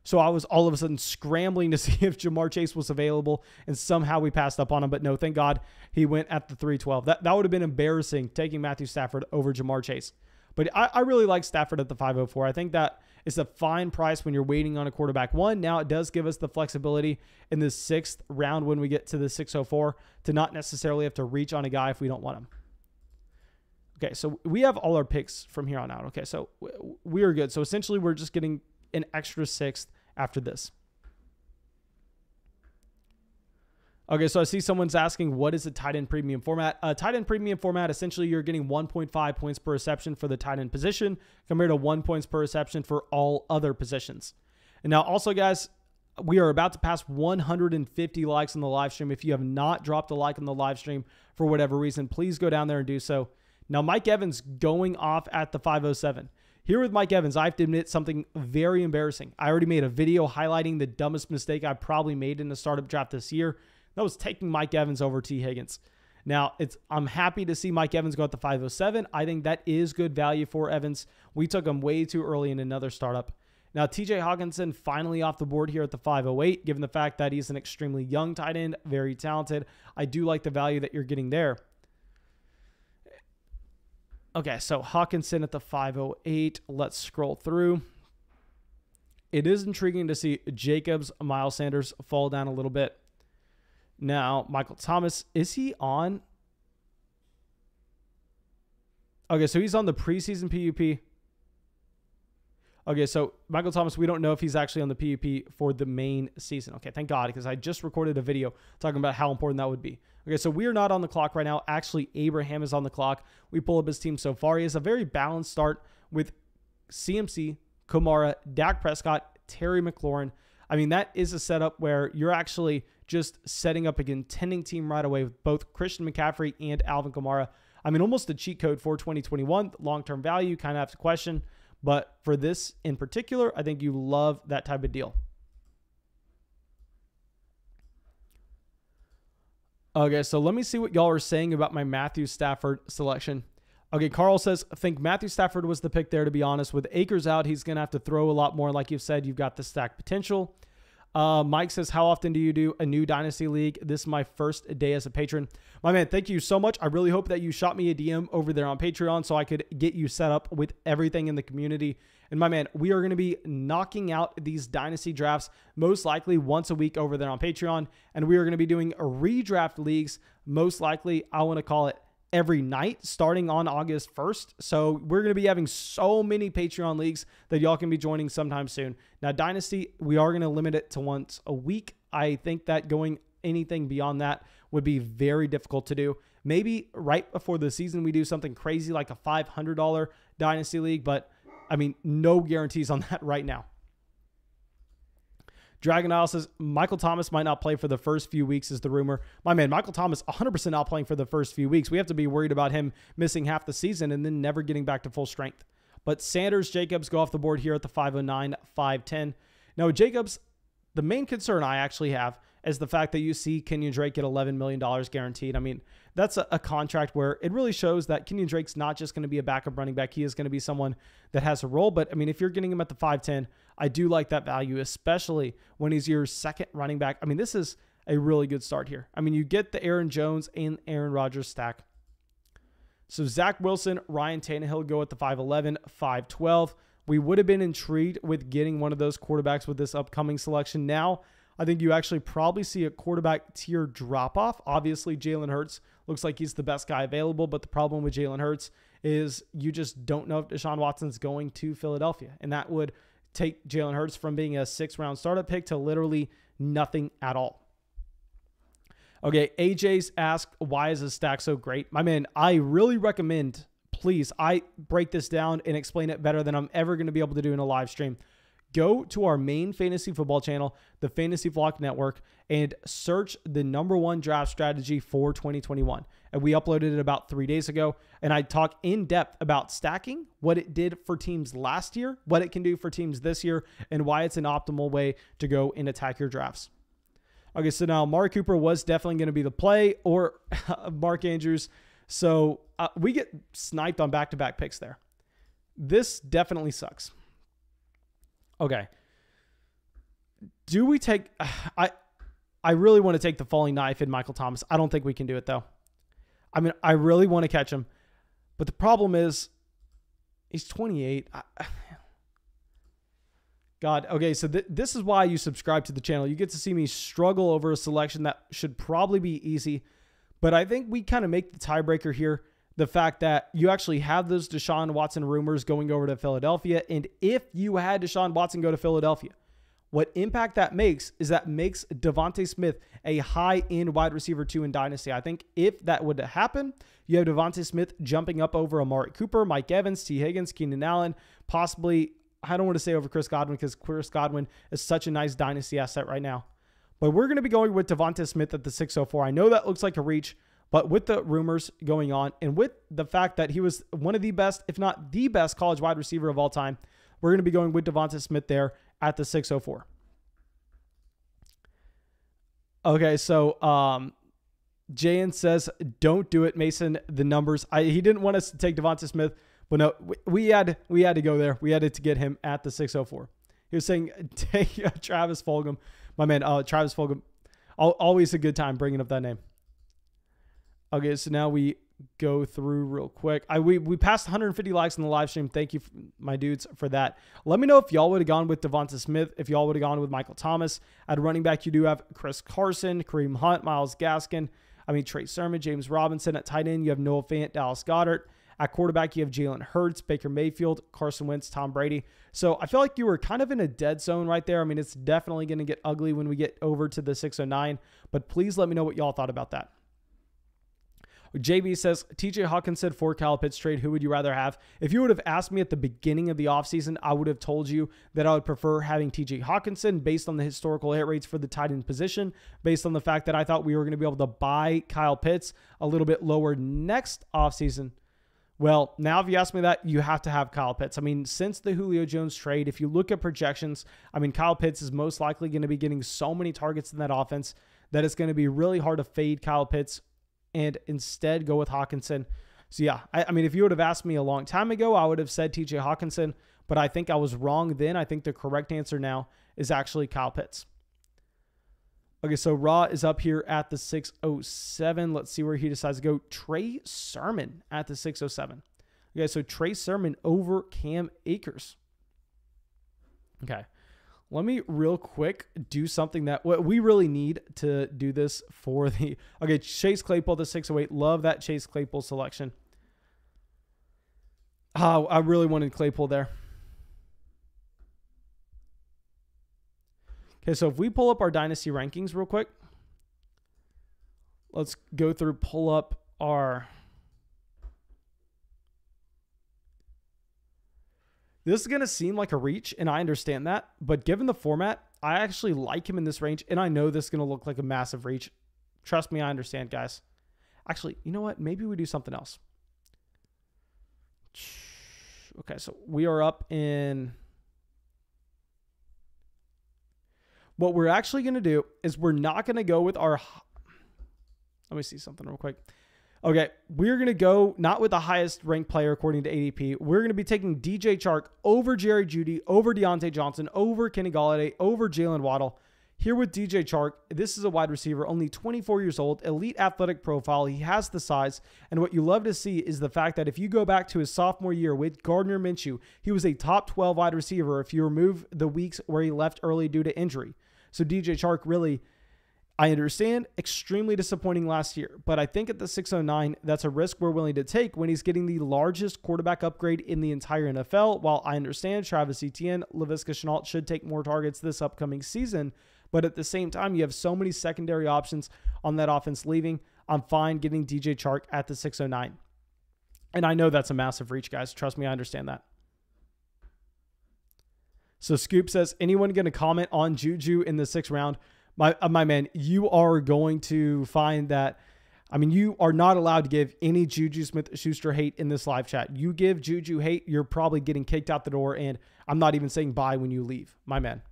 So I was all of a sudden scrambling to see if Jamar Chase was available, and somehow we passed up on him. But no, thank God he went at the 312. That would have been embarrassing, taking Matthew Stafford over Jamar Chase. But I really like Stafford at the 504. I think that is a fine price when you're waiting on a quarterback. One, now it does give us the flexibility in the 6th round when we get to the 604 to not necessarily have to reach on a guy if we don't want him. Okay, so we have all our picks from here on out. Okay, so we are good. So essentially we're just getting an extra 6th after this. Okay, so I see someone's asking, what is a tight end premium format? A tight end premium format, essentially you're getting 1.5 points per reception for the tight end position compared to 1 points per reception for all other positions. And now also, guys, we are about to pass 150 likes on the live stream. If you have not dropped a like on the live stream for whatever reason, please go down there and do so. Now, Mike Evans going off at the 507. Here with Mike Evans, I have to admit something very embarrassing. I already made a video highlighting the dumbest mistake I probably made in the startup draft this year. That was taking Mike Evans over T. Higgins. Now, I'm happy to see Mike Evans go at the 507. I think that is good value for Evans. We took him way too early in another startup. Now, TJ Hawkinson finally off the board here at the 508, given the fact that he's an extremely young tight end, very talented. I do like the value that you're getting there. Okay, so Hawkinson at the 508. Let's scroll through. It is intriguing to see Jacobs, Miles Sanders fall down a little bit. Now, Michael Thomas, is he on? Okay, so he's on the preseason PUP. Okay, so Michael Thomas, we don't know if he's actually on the PUP for the main season. Okay, thank God, because I just recorded a video talking about how important that would be. Okay, so we are not on the clock right now. Actually, Abraham is on the clock. We pull up his team so far. He has a very balanced start with CMC, Kamara, Dak Prescott, Terry McLaurin. I mean, that is a setup where you're actually just setting up a contending team right away with both Christian McCaffrey and Alvin Kamara. I mean, almost a cheat code for 2021. Long-term value, kind of have to question. But for this in particular, I think you love that type of deal. Okay, so let me see what y'all are saying about my Matthew Stafford selection. Okay, Carl says, I think Matthew Stafford was the pick there, to be honest. With Akers out, he's going to have to throw a lot more. Like you've said, you've got the stack potential. Mike says, how often do you do a new Dynasty League? This is my first day as a patron. My man, thank you so much. I really hope that you shot me a DM over there on Patreon so I could get you set up with everything in the community. And my man, we are going to be knocking out these Dynasty drafts most likely once a week over there on Patreon. And we are going to be doing a redraft leagues, most likely, I want to call it every night starting on August 1st. So we're going to be having so many Patreon leagues that y'all can be joining sometime soon. Now, Dynasty, we are going to limit it to once a week. I think that going anything beyond that would be very difficult to do. Maybe right before the season, we do something crazy like a $500 Dynasty League, but I mean, no guarantees on that right now. Dragon Isle says, Michael Thomas might not play for the first few weeks is the rumor. My man, Michael Thomas 100% not playing for the first few weeks. We have to be worried about him missing half the season and then never getting back to full strength. But Sanders, Jacobs go off the board here at the 509, 510. Now, Jacobs, the main concern I actually have is the fact that you see Kenyan Drake get $11 million guaranteed. I mean, that's a contract where it really shows that Kenyan Drake's not just going to be a backup running back. He is going to be someone that has a role. But, I mean, if you're getting him at the 510, I do like that value, especially when he's your second running back. I mean, this is a really good start here. I mean, you get the Aaron Jones and Aaron Rodgers stack. So Zach Wilson, Ryan Tannehill go at the 511, 512. We would have been intrigued with getting one of those quarterbacks with this upcoming selection. Now, I think you actually probably see a quarterback tier drop off. Obviously, Jalen Hurts looks like he's the best guy available, but the problem with Jalen Hurts is you just don't know if Deshaun Watson's going to Philadelphia. And that would take Jalen Hurts from being a 6th-round startup pick to literally nothing at all. Okay, AJ's asked, why is this stack so great? My man, I really recommend, please, I break this down and explain it better than I'm ever going to be able to do in a live stream. Go to our main fantasy football channel, the Fantasy Flock Network, and search the #1 draft strategy for 2021. And we uploaded it about 3 days ago. And I talk in depth about stacking, what it did for teams last year, what it can do for teams this year, and why it's an optimal way to go and attack your drafts. Okay, so now Amari Cooper was definitely going to be the play, or Mark Andrews. So we get sniped on back-to-back picks there. This definitely sucks. Okay. Do we take... I really want to take the falling knife in Michael Thomas. I don't think we can do it, though. I mean, I really want to catch him. But the problem is, he's 28. God, okay, so this is why you subscribe to the channel. You get to see me struggle over a selection that should probably be easy. But I think we kind of make the tiebreaker here. The fact that you actually have those Deshaun Watson rumors going over to Philadelphia. And if you had Deshaun Watson go to Philadelphia, what impact that makes is that makes Davonte Smith a high-end wide receiver 2 in Dynasty. I think if that would happen, you have Davonte Smith jumping up over Amari Cooper, Mike Evans, T. Higgins, Keenan Allen, possibly, I don't want to say over Chris Godwin because Chris Godwin is such a nice Dynasty asset right now. But we're going to be going with Davonte Smith at the 604. I know that looks like a reach, but with the rumors going on and with the fact that he was one of the best, if not the best college wide receiver of all time, we're going to be going with Davonte Smith there at the 604. Okay, so Jayan says, don't do it, Mason. The numbers. He didn't want us to take Davonte Smith, but no, we had to go there. We had to get him at the 604. He was saying, take Travis Fulgham. My man, Travis Fulgham. Always a good time bringing up that name. Okay, so now we go through real quick. We passed 150 likes on the live stream. Thank you, my dudes, for that. Let me know if y'all would have gone with Davonte Smith, if y'all would have gone with Michael Thomas. At running back, you do have Chris Carson, Kareem Hunt, Myles Gaskin. Trey Sermon, James Robinson. At tight end, you have Noah Fant, Dallas Goedert. At quarterback, you have Jalen Hurts, Baker Mayfield, Carson Wentz, Tom Brady. So I feel like you were kind of in a dead zone right there. It's definitely going to get ugly when we get over to the 609, but please let me know what y'all thought about that. JB says, TJ Hawkinson for Kyle Pitts trade, who would you rather have? If you would have asked me at the beginning of the offseason, I would have told you that I would prefer having TJ Hawkinson based on the historical hit rates for the tight end position, based on the fact that I thought we were going to be able to buy Kyle Pitts a little bit lower next offseason. Well, now if you ask me that, you have to have Kyle Pitts. Since the Julio Jones trade, if you look at projections, Kyle Pitts is most likely going to be getting so many targets in that offense that it's going to be really hard to fade Kyle Pitts and instead go with Hawkinson. So yeah, if you would have asked me a long time ago, I would have said TJ Hawkinson, but I think I was wrong then. I think the correct answer now is actually Kyle Pitts. Okay, so Raw is up here at the 607. Let's see where he decides to go. Trey Sermon at the 607. Okay, so Trey Sermon over Cam Akers. Okay. Let me real quick do something that we really need to do this for the... Okay, Chase Claypool, the 608. Love that Chase Claypool selection. Oh, I really wanted Claypool there. Okay, so if we pull up our Dynasty rankings real quick. Let's go through, pull up our... This is going to seem like a reach, and I understand that. But given the format, I actually like him in this range, and I know this is going to look like a massive reach. Trust me, I understand, guys. Actually, you know what? Maybe we do something else. Okay, so we are up in... What we're actually going to do is we're not going to go with our... Let me see something real quick. Okay, we're going to go not with the highest ranked player according to ADP. We're going to be taking DJ Chark over Jerry Judy, over Deontay Johnson, over Kenny Golladay, over Jalen Waddle. Here with DJ Chark, this is a wide receiver, only 24 years old, elite athletic profile. He has the size, and what you love to see is the fact that if you go back to his sophomore year with Gardner Minshew, he was a top 12 wide receiver if you remove the weeks where he left early due to injury. So DJ Chark really... I understand, extremely disappointing last year, but I think at the 609, that's a risk we're willing to take when he's getting the largest quarterback upgrade in the entire NFL. While I understand Travis Etienne, Laviska Shenault should take more targets this upcoming season, but at the same time, you have so many secondary options on that offense leaving. I'm fine getting DJ Chark at the 609. And I know that's a massive reach, guys. Trust me, I understand that. So Scoop says, anyone going to comment on Juju in the 6th round? My man, you are going to find that, you are not allowed to give any Juju Smith-Schuster hate in this live chat. You give Juju hate, you're probably getting kicked out the door, and I'm not even saying bye when you leave, my man.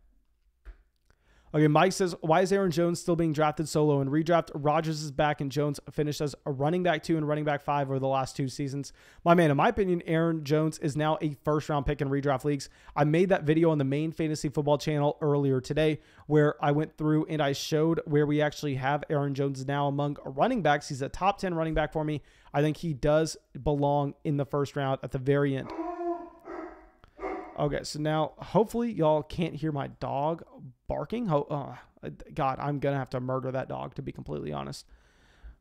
Okay, Mike says, why is Aaron Jones still being drafted solo in redraft? Rodgers is back and Jones finished as a running back 2 and running back 5 over the last 2 seasons. My man, in my opinion, Aaron Jones is now a first-round pick in redraft leagues. I made that video on the main fantasy football channel earlier today where I went through and I showed where we actually have Aaron Jones now among running backs. He's a top 10 running back for me. I think he does belong in the first round at the very end. Okay, so now hopefully y'all can't hear my dog barking. God, I'm going to have to murder that dog, to be completely honest.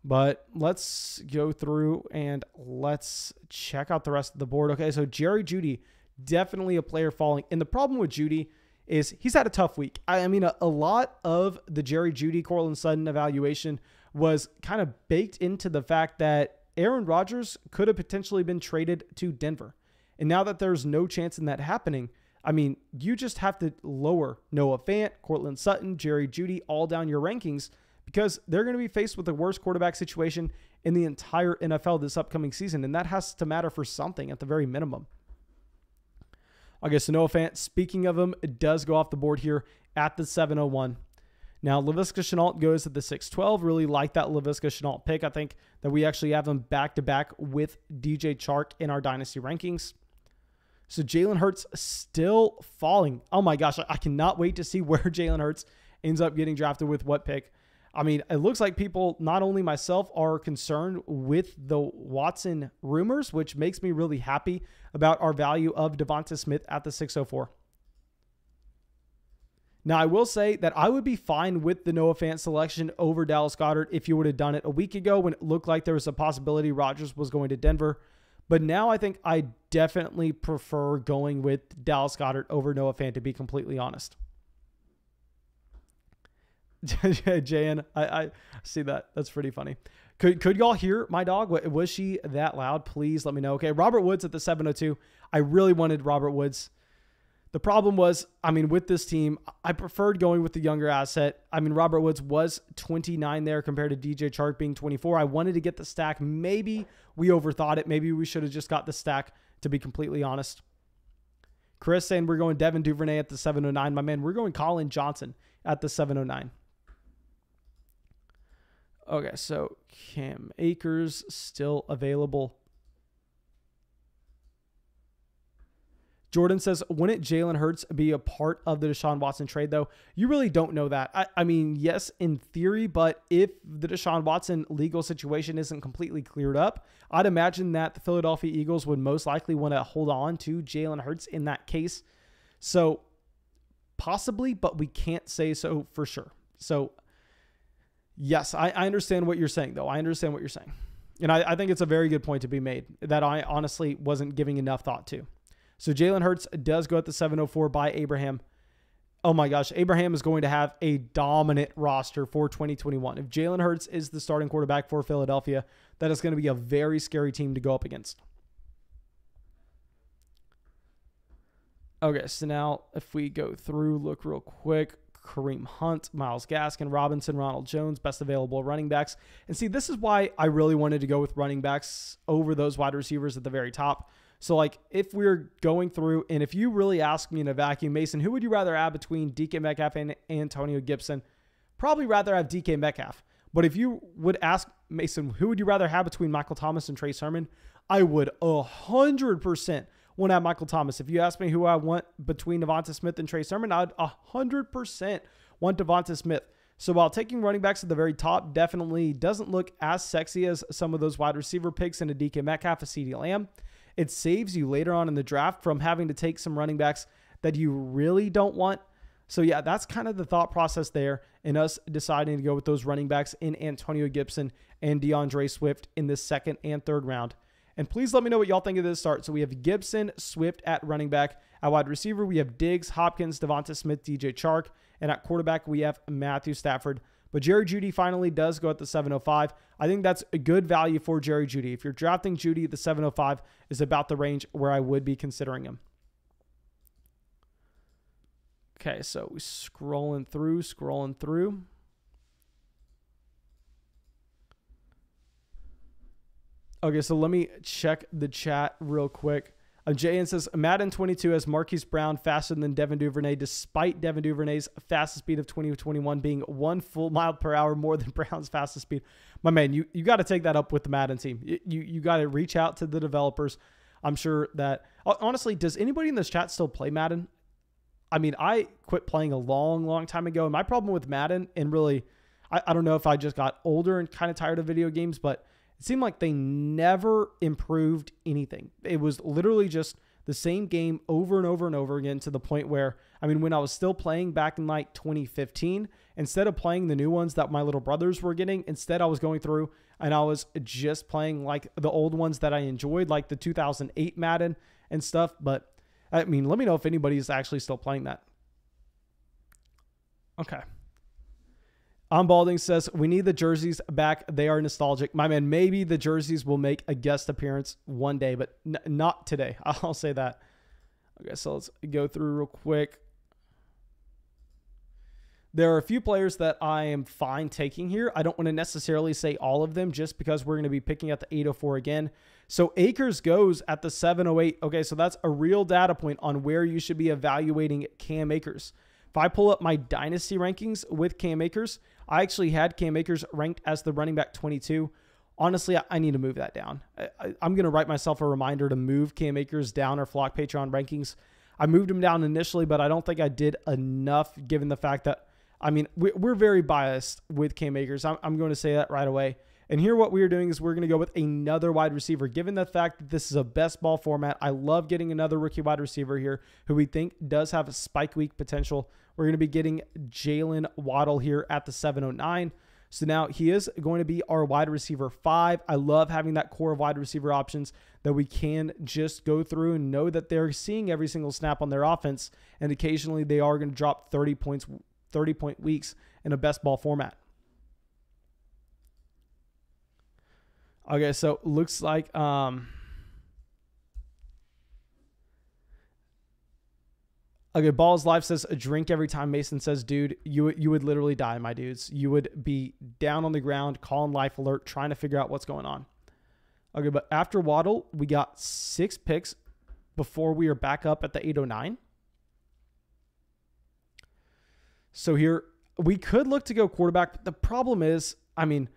But let's go through and let's check out the rest of the board. Okay, so Jerry Judy, definitely a player falling. And the problem with Judy is he's had a tough week. I mean, a lot of the Jerry Judy, Courtland Sutton evaluation was kind of baked into the fact that Aaron Rodgers could have potentially been traded to Denver. And now that there's no chance in that happening, I mean, you just have to lower Noah Fant, Courtland Sutton, Jerry Judy all down your rankings because they're going to be faced with the worst quarterback situation in the entire NFL this upcoming season. And that has to matter for something at the very minimum. Okay, so Noah Fant, speaking of him, it does go off the board here at the 701. Now, Laviska Shenault goes at the 612. Really like that Laviska Shenault pick. I think that we actually have him back-to-back with DJ Chark in our Dynasty rankings. So Jalen Hurts still falling. Oh my gosh, I cannot wait to see where Jalen Hurts ends up getting drafted with what pick. I mean, it looks like people, not only myself, are concerned with the Watson rumors, which makes me really happy about our value of Davonte Smith at the 604. Now, I will say that I would be fine with the Noah Fant selection over Dallas Goedert if you would have done it a week ago when it looked like there was a possibility Rodgers was going to Denver. But now I think I definitely prefer going with Dallas Goedert over Noah Fant, to be completely honest. Jan, I see that. That's pretty funny. Could y'all hear my dog? Was she that loud? Please let me know. Okay, Robert Woods at the 702. I really wanted Robert Woods. The problem was, I mean, with this team, I preferred going with the younger asset. I mean, Robert Woods was 29 there compared to DJ Chark being 24. I wanted to get the stack. Maybe we overthought it. Maybe we should have just got the stack, to be completely honest. Chris saying we're going Devin Duvernay at the 709. My man, we're going Colin Johnson at the 709. Okay, so Cam Akers still available. Jordan says, wouldn't Jalen Hurts be a part of the Deshaun Watson trade, though? You really don't know that. I mean, yes, in theory, but if the Deshaun Watson legal situation isn't completely cleared up, I'd imagine that the Philadelphia Eagles would most likely want to hold on to Jalen Hurts in that case. So, possibly, but we can't say so for sure. So, yes, I understand what you're saying, though. I understand what you're saying. And I think it's a very good point to be made that I honestly wasn't giving enough thought to. So Jalen Hurts does go at the 704 by Abraham. Oh my gosh, Abraham is going to have a dominant roster for 2021. If Jalen Hurts is the starting quarterback for Philadelphia, that is going to be a very scary team to go up against. Okay, so now if we go through, look real quick. Kareem Hunt, Myles Gaskin, Robinson, Ronald Jones, best available running backs. And see, this is why I really wanted to go with running backs over those wide receivers at the very top. So, like, if we're going through, and if you really ask me in a vacuum, Mason, who would you rather have between DK Metcalf and Antonio Gibson? Probably rather have DK Metcalf. But if you would ask Mason, who would you rather have between Michael Thomas and Trey Sermon? I would 100% want to have Michael Thomas. If you ask me who I want between Davonte Smith and Trey Sermon, I'd 100% want Davonte Smith. So while taking running backs at the very top definitely doesn't look as sexy as some of those wide receiver picks in a DK Metcalf, a CeeDee Lamb, it saves you later on in the draft from having to take some running backs that you really don't want. So yeah, that's kind of the thought process there in us deciding to go with those running backs in Antonio Gibson and Deandre Swift in the second and third round. And please let me know what y'all think of this start. So we have Gibson, Swift at running back. At wide receiver, we have Diggs, Hopkins, Davonte Smith, DJ Chark. And at quarterback, we have Matthew Stafford. But Jerry Judy finally does go at the 705. I think that's a good value for Jerry Judy. If you're drafting Judy, the 705 is about the range where I would be considering him. Okay, so we're scrolling through. Okay, so let me check the chat real quick. JN says, Madden 22 has Marquise Brown faster than Devin Duvernay, despite Devin Duvernay's fastest speed of 2021 being 1 full mile per hour more than Brown's fastest speed. My man, you got to take that up with the Madden team. You got to reach out to the developers. I'm sure that, honestly, does anybody in this chat still play Madden? I mean, I quit playing a long time ago. And my problem with Madden, and really, I don't know if I just got older and kind of tired of video games, but it seemed like they never improved anything. It was literally just the same game over and over and over again, to the point where, I mean, when I was still playing back in like 2015, instead of playing the new ones that my little brothers were getting, instead I was going through and I was just playing like the old ones that I enjoyed, like the 2008 Madden and stuff. But I mean, let me know if anybody's actually still playing that. Okay. Balding says, we need the jerseys back. They are nostalgic. My man, maybe the jerseys will make a guest appearance one day, but not today. I'll say that. Okay, so let's go through real quick. There are a few players that I am fine taking here. I don't want to necessarily say all of them, just because we're going to be picking at the 804 again. So Akers goes at the 708. Okay, so that's a real data point on where you should be evaluating Cam Akers. If I pull up my Dynasty rankings with Cam Akers, I actually had Cam Akers ranked as the running back 22. Honestly, I need to move that down. I'm going to write myself a reminder to move Cam Akers down our Flock Patreon rankings. I moved him down initially, but I don't think I did enough, given the fact that, I mean, we're very biased with Cam Akers. I'm going to say that right away. And here what we are doing is we're going to go with another wide receiver. Given the fact that this is a best ball format, I love getting another rookie wide receiver here who we think does have a spike week potential. We're going to be getting Jalen Waddle here at the 709. So now he is going to be our wide receiver 5. I love having that core of wide receiver options that we can just go through and know that they're seeing every single snap on their offense. And occasionally they are going to drop 30-point weeks in a best ball format. Okay, so looks like okay, Balls Life says a drink every time. Mason says, dude, you would literally die, my dudes. You would be down on the ground, calling life alert, trying to figure out what's going on. Okay, but after Waddle, we got 6 picks before we are back up at the 809. So here we could look to go quarterback, but the problem is, I mean,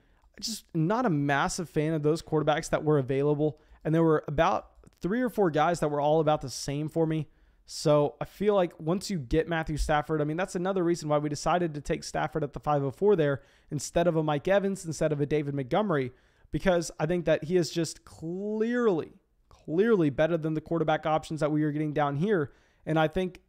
just not a massive fan of those quarterbacks that were available. And there were about 3 or 4 guys that were all about the same for me. So I feel like once you get Matthew Stafford, I mean, that's another reason why we decided to take Stafford at the 504 there instead of a Mike Evans, instead of a David Montgomery, because I think that he is just clearly better than the quarterback options that we are getting down here. And I think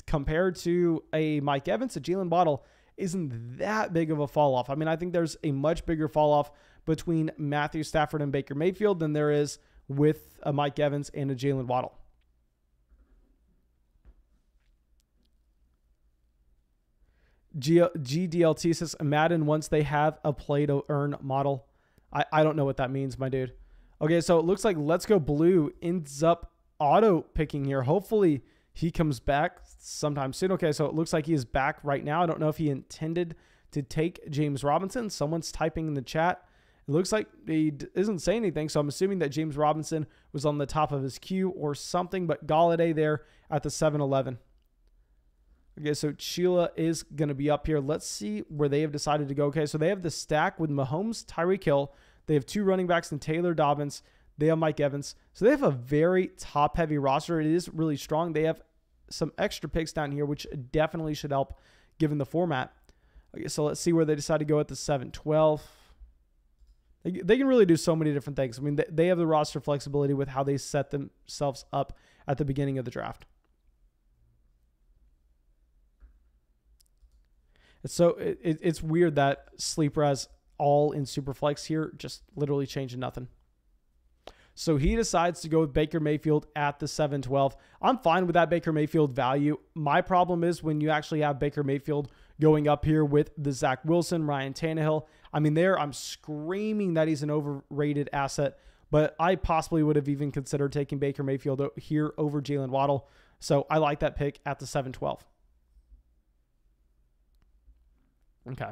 compared to a Mike Evans, a Jalen Waddle isn't that big of a fall off. I mean, I think there's a much bigger fall off between Matthew Stafford and Baker Mayfield than there is with a Mike Evans and a Jalen Waddle. GDLT says Madden, once they have a play to earn model. I don't know what that means, my dude. Okay, so it looks like Let's Go Blue ends up auto picking here. Hopefully he comes back sometime soon. Okay, so it looks like he is back right now. I don't know if he intended to take James Robinson. Someone's typing in the chat. It looks like he isn't saying anything, so I'm assuming that James Robinson was on the top of his queue or something, but Galladay there at the 7-11. Okay, so Sheila is going to be up here. Let's see where they have decided to go. Okay, so they have the stack with Mahomes, Tyreek Hill. They have 2 running backs in Taylor Dobbins. They have Mike Evans. So they have a very top-heavy roster. It is really strong. They have some extra picks down here, which definitely should help given the format. Okay, so let's see where they decide to go at the 7-12. They can really do so many different things. I mean, they have the roster flexibility with how they set themselves up at the beginning of the draft. So it's weird that Sleeper has all in Superflex here, just literally changing nothing. So he decides to go with Baker Mayfield at the 7-12. I'm fine with that Baker Mayfield value. My problem is when you actually have Baker Mayfield going up here with the Zach Wilson, Ryan Tannehill. I mean, I'm screaming that he's an overrated asset, but I possibly would have even considered taking Baker Mayfield here over Jalen Waddle. So I like that pick at the 7-12. Okay.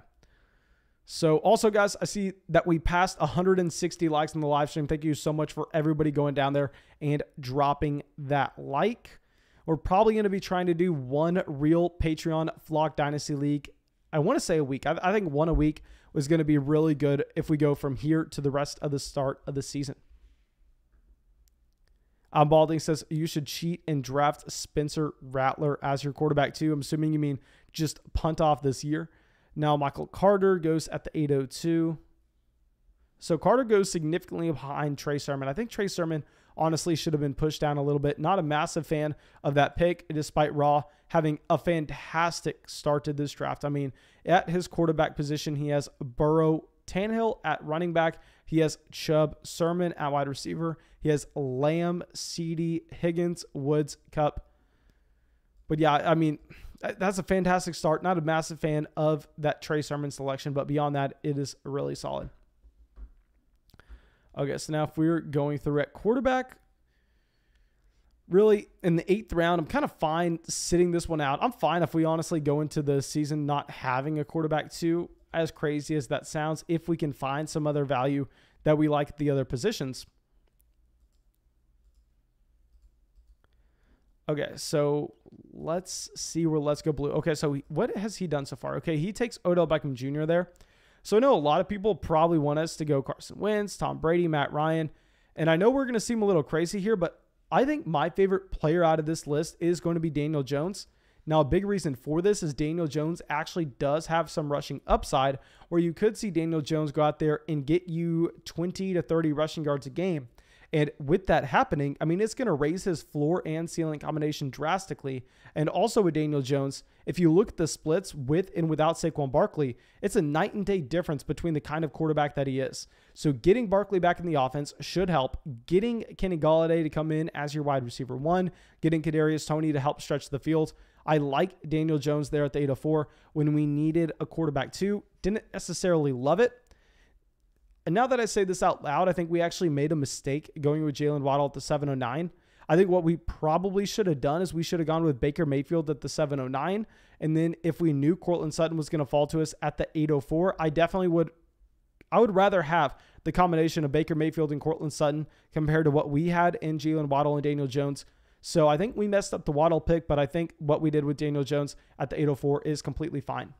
So also, guys, I see that we passed 160 likes on the live stream. Thank you so much for everybody going down there and dropping that like. We're probably going to be trying to do one real Patreon Flock Dynasty League. I want to say a week. I think one a week was going to be really good if we go from here to the rest of the start of the season. Balding says you should cheat and draft Spencer Rattler as your quarterback too. I'm assuming you mean just punt off this year. Now Michael Carter goes at the 802. So Carter goes significantly behind Trey Sermon. I think Trey Sermon honestly should have been pushed down a little bit. Not a massive fan of that pick, despite Raw having a fantastic start to this draft. I mean, at his quarterback position, he has Burrow, Tannehill at running back. He has Chubb, Sermon at wide receiver. He has Lamb, CD, Higgins, Woods, Kupp. But yeah, I mean, that's a fantastic start. Not a massive fan of that Trey Sermon selection, but beyond that, it is really solid. Okay, so now if we're going through at quarterback, really in the 8th round, I'm kind of fine sitting this one out. I'm fine if we honestly go into the season not having a quarterback too, as crazy as that sounds, if we can find some other value that we like at the other positions. Okay, so let's see where Let's Go Blue. Okay, so what has he done so far? Okay, he takes Odell Beckham Jr. there. So I know a lot of people probably want us to go Carson Wentz, Tom Brady, Matt Ryan. And I know we're going to seem a little crazy here, but I think my favorite player out of this list is going to be Daniel Jones. Now, a big reason for this is Daniel Jones actually does have some rushing upside where you could see Daniel Jones go out there and get you 20 to 30 rushing yards a game. And with that happening, I mean, it's going to raise his floor and ceiling combination drastically. And also with Daniel Jones, if you look at the splits with and without Saquon Barkley, it's a night and day difference between the kind of quarterback that he is. So getting Barkley back in the offense should help. Getting Kenny Golladay to come in as your wide receiver 1, getting Kadarius Toney to help stretch the field. I like Daniel Jones there at the 804 when we needed a quarterback 2. Didn't necessarily love it. And now that I say this out loud, I think we actually made a mistake going with Jalen Waddle at the 709. I think what we probably should have done is we should have gone with Baker Mayfield at the 709. And then if we knew Courtland Sutton was going to fall to us at the 804, I would rather have the combination of Baker Mayfield and Courtland Sutton compared to what we had in Jalen Waddle and Daniel Jones. So I think we messed up the Waddle pick, but I think what we did with Daniel Jones at the 804 is completely fine.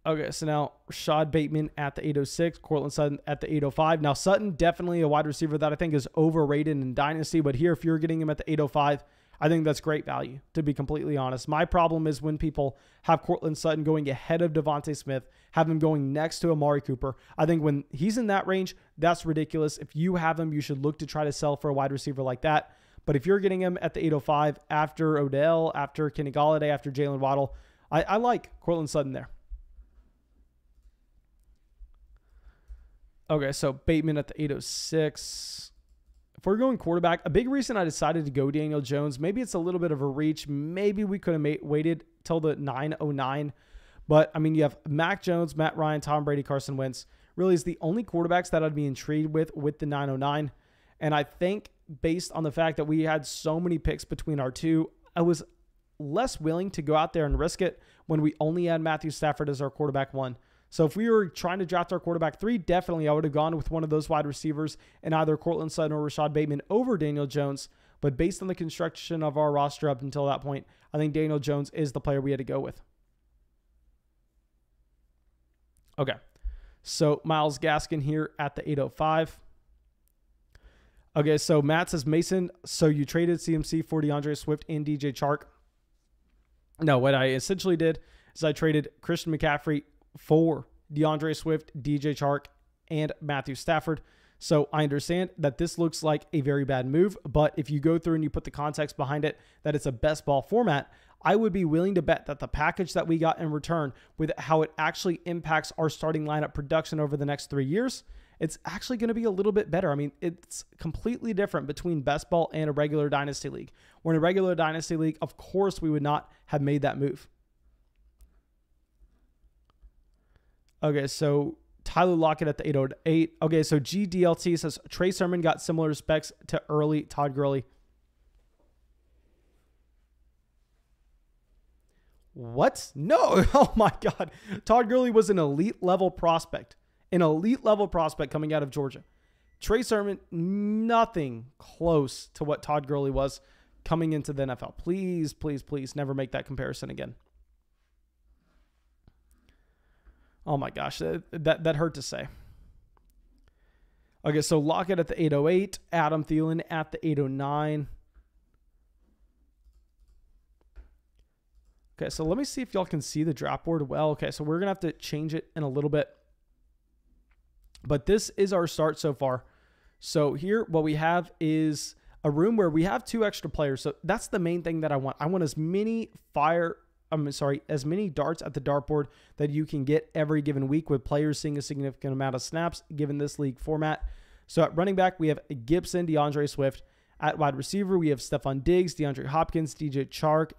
Okay, so now Rashad Bateman at the 806, Courtland Sutton at the 805. Now, Sutton, definitely a wide receiver that I think is overrated in Dynasty, but here, if you're getting him at the 805, I think that's great value, to be completely honest. My problem is when people have Courtland Sutton going ahead of Davonte Smith, have him going next to Amari Cooper. I think when he's in that range, that's ridiculous. If you have him, you should look to try to sell for a wide receiver like that. But if you're getting him at the 805 after Odell, after Kenny Golladay, after Jalen Waddle, I like Courtland Sutton there. Okay, so Bateman at the 806. If we're going quarterback, a big reason I decided to go Daniel Jones, maybe it's a little bit of a reach. Maybe we could have waited till the 909. But, I mean, you have Mack Jones, Matt Ryan, Tom Brady, Carson Wentz. Really is the only quarterbacks that I'd be intrigued with the 909. And I think based on the fact that we had so many picks between our two, I was less willing to go out there and risk it when we only had Matthew Stafford as our quarterback 1. So if we were trying to draft our quarterback 3, definitely I would have gone with one of those wide receivers in either Courtland Sutton or Rashad Bateman over Daniel Jones. But based on the construction of our roster up until that point, I think Daniel Jones is the player we had to go with. Okay, so Myles Gaskin here at the 805. Okay, so Matt says, Mason, so you traded CMC for DeAndre Swift and DJ Chark. No, what I essentially did is I traded Christian McCaffrey for DeAndre Swift, DJ Chark, and Matthew Stafford. So I understand that this looks like a very bad move, but if you go through and you put the context behind it, that it's a best ball format, I would be willing to bet that the package that we got in return with how it actually impacts our starting lineup production over the next 3 years, it's actually going to be a little bit better. I mean, it's completely different between best ball and a regular Dynasty League. Where in a regular Dynasty League, of course, we would not have made that move. Okay, so Tyler Lockett at the 808. Okay, so GDLT says Trey Sermon got similar specs to early Todd Gurley. What? No. Oh my God. Todd Gurley was an elite level prospect. An elite level prospect coming out of Georgia. Trey Sermon, nothing close to what Todd Gurley was coming into the NFL. Please, please, please never make that comparison again. Oh my gosh, that hurt to say. Okay, so Lockett at the 808, Adam Thielen at the 809. Okay, so let me see if y'all can see the draft board well. Okay, so we're going to have to change it in a little bit. But this is our start so far. So here, what we have is a room where we have 2 extra players. So that's the main thing that I want. I want as many as many darts at the dartboard that you can get every given week with players seeing a significant amount of snaps given this league format. So at running back, we have Gibson, Deandre Swift. At wide receiver, we have Stephon Diggs, DeAndre Hopkins, DJ Chark,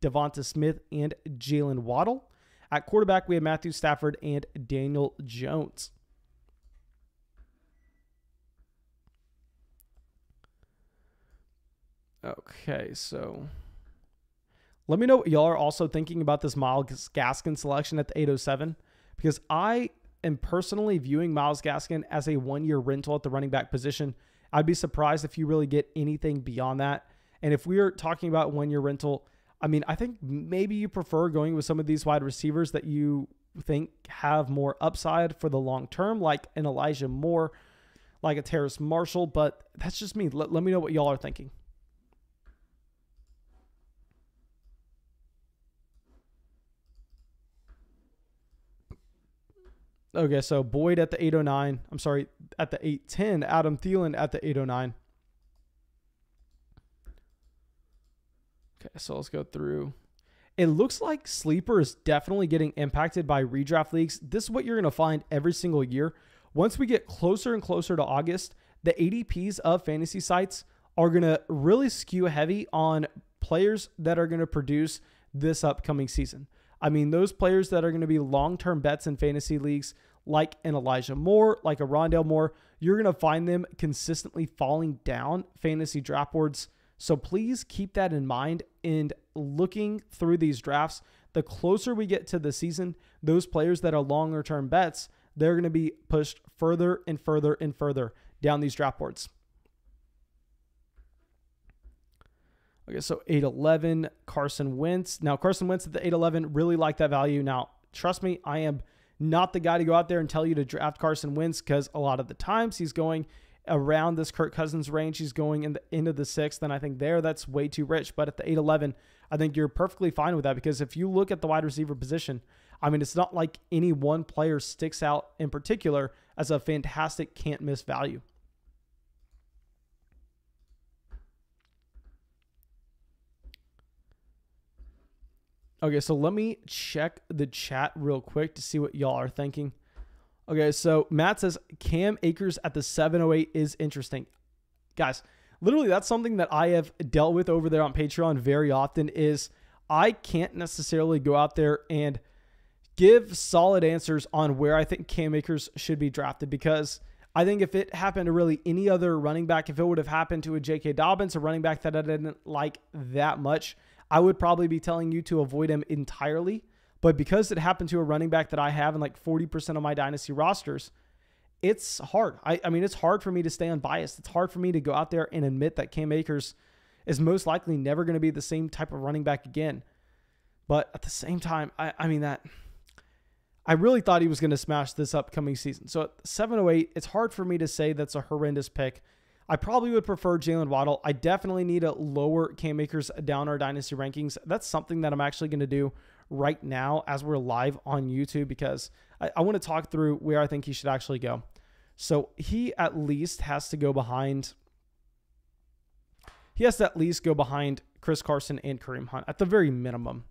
Davonte Smith, and Jalen Waddle. At quarterback, we have Matthew Stafford and Daniel Jones. Okay, so let me know what y'all are also thinking about this Myles Gaskin selection at the 807, because I am personally viewing Myles Gaskin as a 1-year rental at the running back position. I'd be surprised if you really get anything beyond that. And if we are talking about 1-year rental, I mean, I think maybe you prefer going with some of these wide receivers that you think have more upside for the long term, like an Elijah Moore, like a Terrace Marshall, but that's just me. Let me know what y'all are thinking. Okay, so Boyd at the 809. I'm sorry, at the 810. Adam Thielen at the 809. Okay, so let's go through. It looks like Sleeper is definitely getting impacted by redraft leagues. This is what you're going to find every single year. Once we get closer and closer to August, the ADPs of fantasy sites are going to really skew heavy on players that are going to produce this upcoming season. I mean, those players that are going to be long-term bets in fantasy leagues, like an Elijah Moore, like a Rondale Moore, you're going to find them consistently falling down fantasy draft boards. So please keep that in mind. And looking through these drafts, the closer we get to the season, those players that are longer-term bets, they're going to be pushed further and further and further down these draft boards. Okay, so 811, Carson Wentz. Now, Carson Wentz at the 811, really like that value. Now, trust me, I am not the guy to go out there and tell you to draft Carson Wentz, because a lot of the times he's going around this Kirk Cousins range. He's going in the end of the 6th, and I think that's way too rich. But at the 811, I think you're perfectly fine with that, because if you look at the wide receiver position, I mean, it's not like any one player sticks out in particular as a fantastic can't-miss value. Okay, so let me check the chat real quick to see what y'all are thinking. Okay, so Matt says Cam Akers at the 708 is interesting. Guys, literally that's something that I have dealt with over there on Patreon very often. Is I can't necessarily go out there and give solid answers on where I think Cam Akers should be drafted, because I think if it happened to really any other running back, if it would have happened to a J.K. Dobbins, a running back that I didn't like that much, I would probably be telling you to avoid him entirely. But because it happened to a running back that I have in like 40% of my dynasty rosters, it's hard. I mean, it's hard for me to stay unbiased. It's hard for me to go out there and admit that Cam Akers is most likely never going to be the same type of running back again. But at the same time, I really thought he was going to smash this upcoming season. So at 708, it's hard for me to say that's a horrendous pick. I probably would prefer Jalen Waddle. I definitely need to lower Cam Akers down our dynasty rankings. That's something that I'm actually going to do right now as we're live on YouTube, because I want to talk through where I think he should actually go. So he at least has to go behind. He has to at least go behind Chris Carson and Kareem Hunt at the very minimum.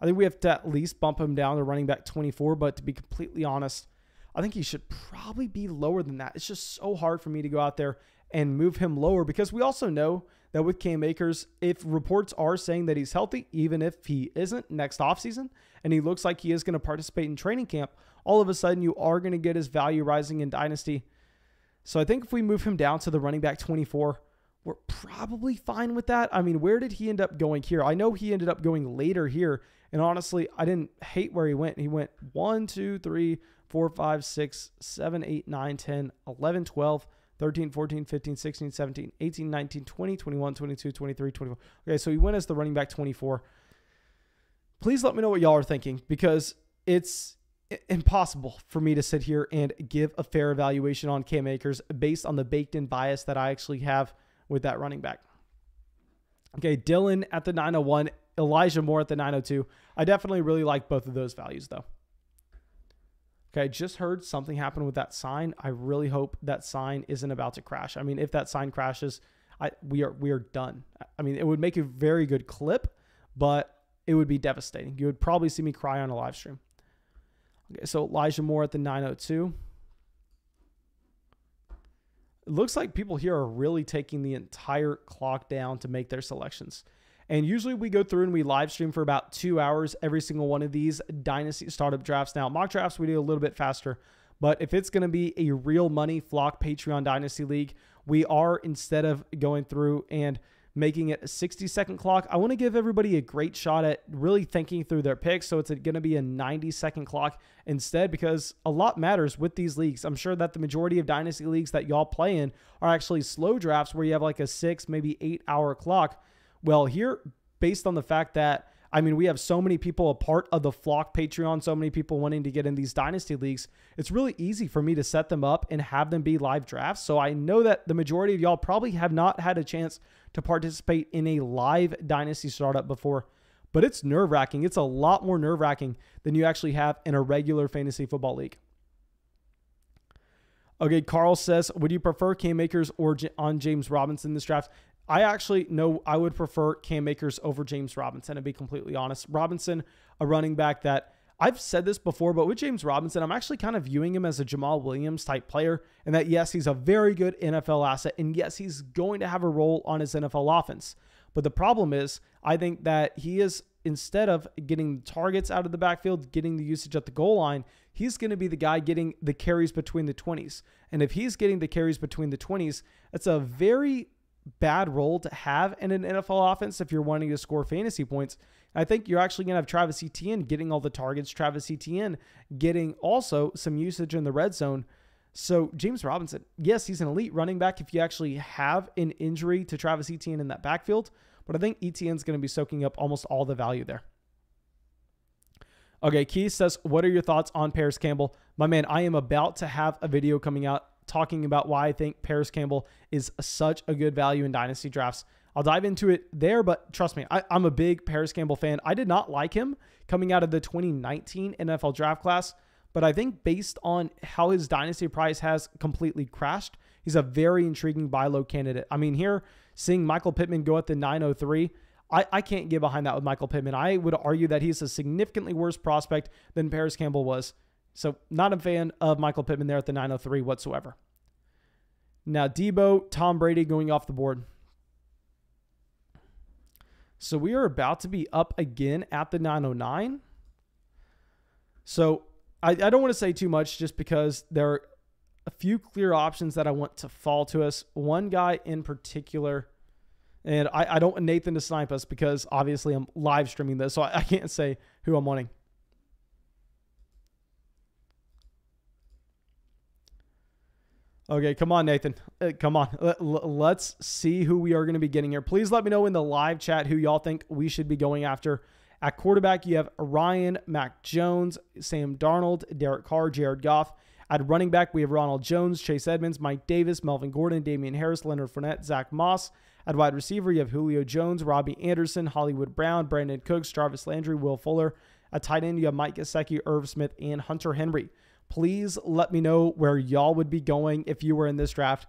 I think we have to at least bump him down to running back 24, but to be completely honest, I think he should probably be lower than that. It's just so hard for me to go out there and move him lower, because we also know that with Cam Akers, if reports are saying that he's healthy, even if he isn't next offseason, and he looks like he is going to participate in training camp, all of a sudden you are going to get his value rising in Dynasty. So I think if we move him down to the running back 24, we're probably fine with that. I mean, where did he end up going here? I know he ended up going later here And honestly, I didn't hate where he went. He went 1, 2, 3, 4, 5, 6, 7, 8, 9, 10, 11, 12, 13, 14, 15, 16, 17, 18, 19, 20, 21, 22, 23, 24. Okay, so he went as the running back 24. Please let me know what y'all are thinking, because it's impossible for me to sit here and give a fair evaluation on Cam Akers based on the baked-in bias that I actually have with that running back. Okay, Dylan at the 901, Elijah Moore at the 902. I definitely really like both of those values, though. Okay, I just heard something happen with that sign. I really hope that sign isn't about to crash. I mean, if that sign crashes, we are done. I mean, it would make a very good clip, but it would be devastating. You would probably see me cry on a live stream. Okay, so Elijah Moore at the 902. It looks like people here are really taking the entire clock down to make their selections. And usually we go through and we live stream for about 2 hours every single one of these Dynasty startup drafts. Now, mock drafts, we do a little bit faster. But if it's going to be a real money flock Patreon Dynasty League, we are, instead of going through and making it a 60-second clock, I want to give everybody a great shot at really thinking through their picks. So it's going to be a 90-second clock instead, because a lot matters with these leagues. I'm sure that the majority of Dynasty leagues that y'all play in are actually slow drafts where you have like a 6, maybe 8-hour clock. Well, here, based on the fact that, I mean, we have so many people a part of the flock Patreon, so many people wanting to get in these Dynasty leagues, it's really easy for me to set them up and have them be live drafts. So I know that the majority of y'all probably have not had a chance to participate in a live Dynasty startup before, but it's nerve-wracking. It's a lot more nerve-wracking than you actually have in a regular fantasy football league. Okay, Carl says, would you prefer Cam Akers or on James Robinson in this draft? I actually know I would prefer Cam Akers over James Robinson, to be completely honest. Robinson, a running back that I've said this before, but with James Robinson, I'm actually kind of viewing him as a Jamal Williams type player, and that, yes, he's a very good NFL asset, and yes, he's going to have a role on his NFL offense. But the problem is, I think that he is, instead of getting targets out of the backfield, getting the usage at the goal line, he's going to be the guy getting the carries between the 20s. And if he's getting the carries between the 20s, it's a very bad role to have in an NFL offense if you're wanting to score fantasy points. I think you're actually going to have Travis Etienne getting all the targets, Travis Etienne getting also some usage in the red zone. So James Robinson, yes, he's an elite running back if you actually have an injury to Travis Etienne in that backfield, but I think Etienne's going to be soaking up almost all the value there. Okay, Keith says, what are your thoughts on Paris Campbell? My man, I am about to have a video coming out talking about why I think Paris Campbell is such a good value in Dynasty drafts. I'll dive into it there, but trust me, I'm a big Paris Campbell fan. I did not like him coming out of the 2019 NFL draft class, but I think based on how his Dynasty price has completely crashed, he's a very intriguing buy low candidate. I mean, here, seeing Michael Pittman go at the 903, I can't get behind that with Michael Pittman. I would argue that he's a significantly worse prospect than Paris Campbell was. So not a fan of Michael Pittman there at the 903 whatsoever. Now, Debo, Tom Brady going off the board. So we are about to be up again at the 909. So I don't want to say too much just because there are a few clear options that I want to fall to us. One guy in particular, and I don't want Nathan to snipe us because obviously I'm live streaming this, so I can't say who I'm wanting. Okay, come on, Nathan. Come on. Let's see who we are going to be getting here. Please let me know in the live chat who y'all think we should be going after. At quarterback, you have Ryan, Mack Jones, Sam Darnold, Derek Carr, Jared Goff. At running back, we have Ronald Jones, Chase Edmonds, Mike Davis, Melvin Gordon, Damian Harris, Leonard Fournette, Zach Moss. At wide receiver, you have Julio Jones, Robbie Anderson, Hollywood Brown, Brandon Cooks, Jarvis Landry, Will Fuller. At tight end, you have Mike Gesicki, Irv Smith, and Hunter Henry. Please let me know where y'all would be going if you were in this draft.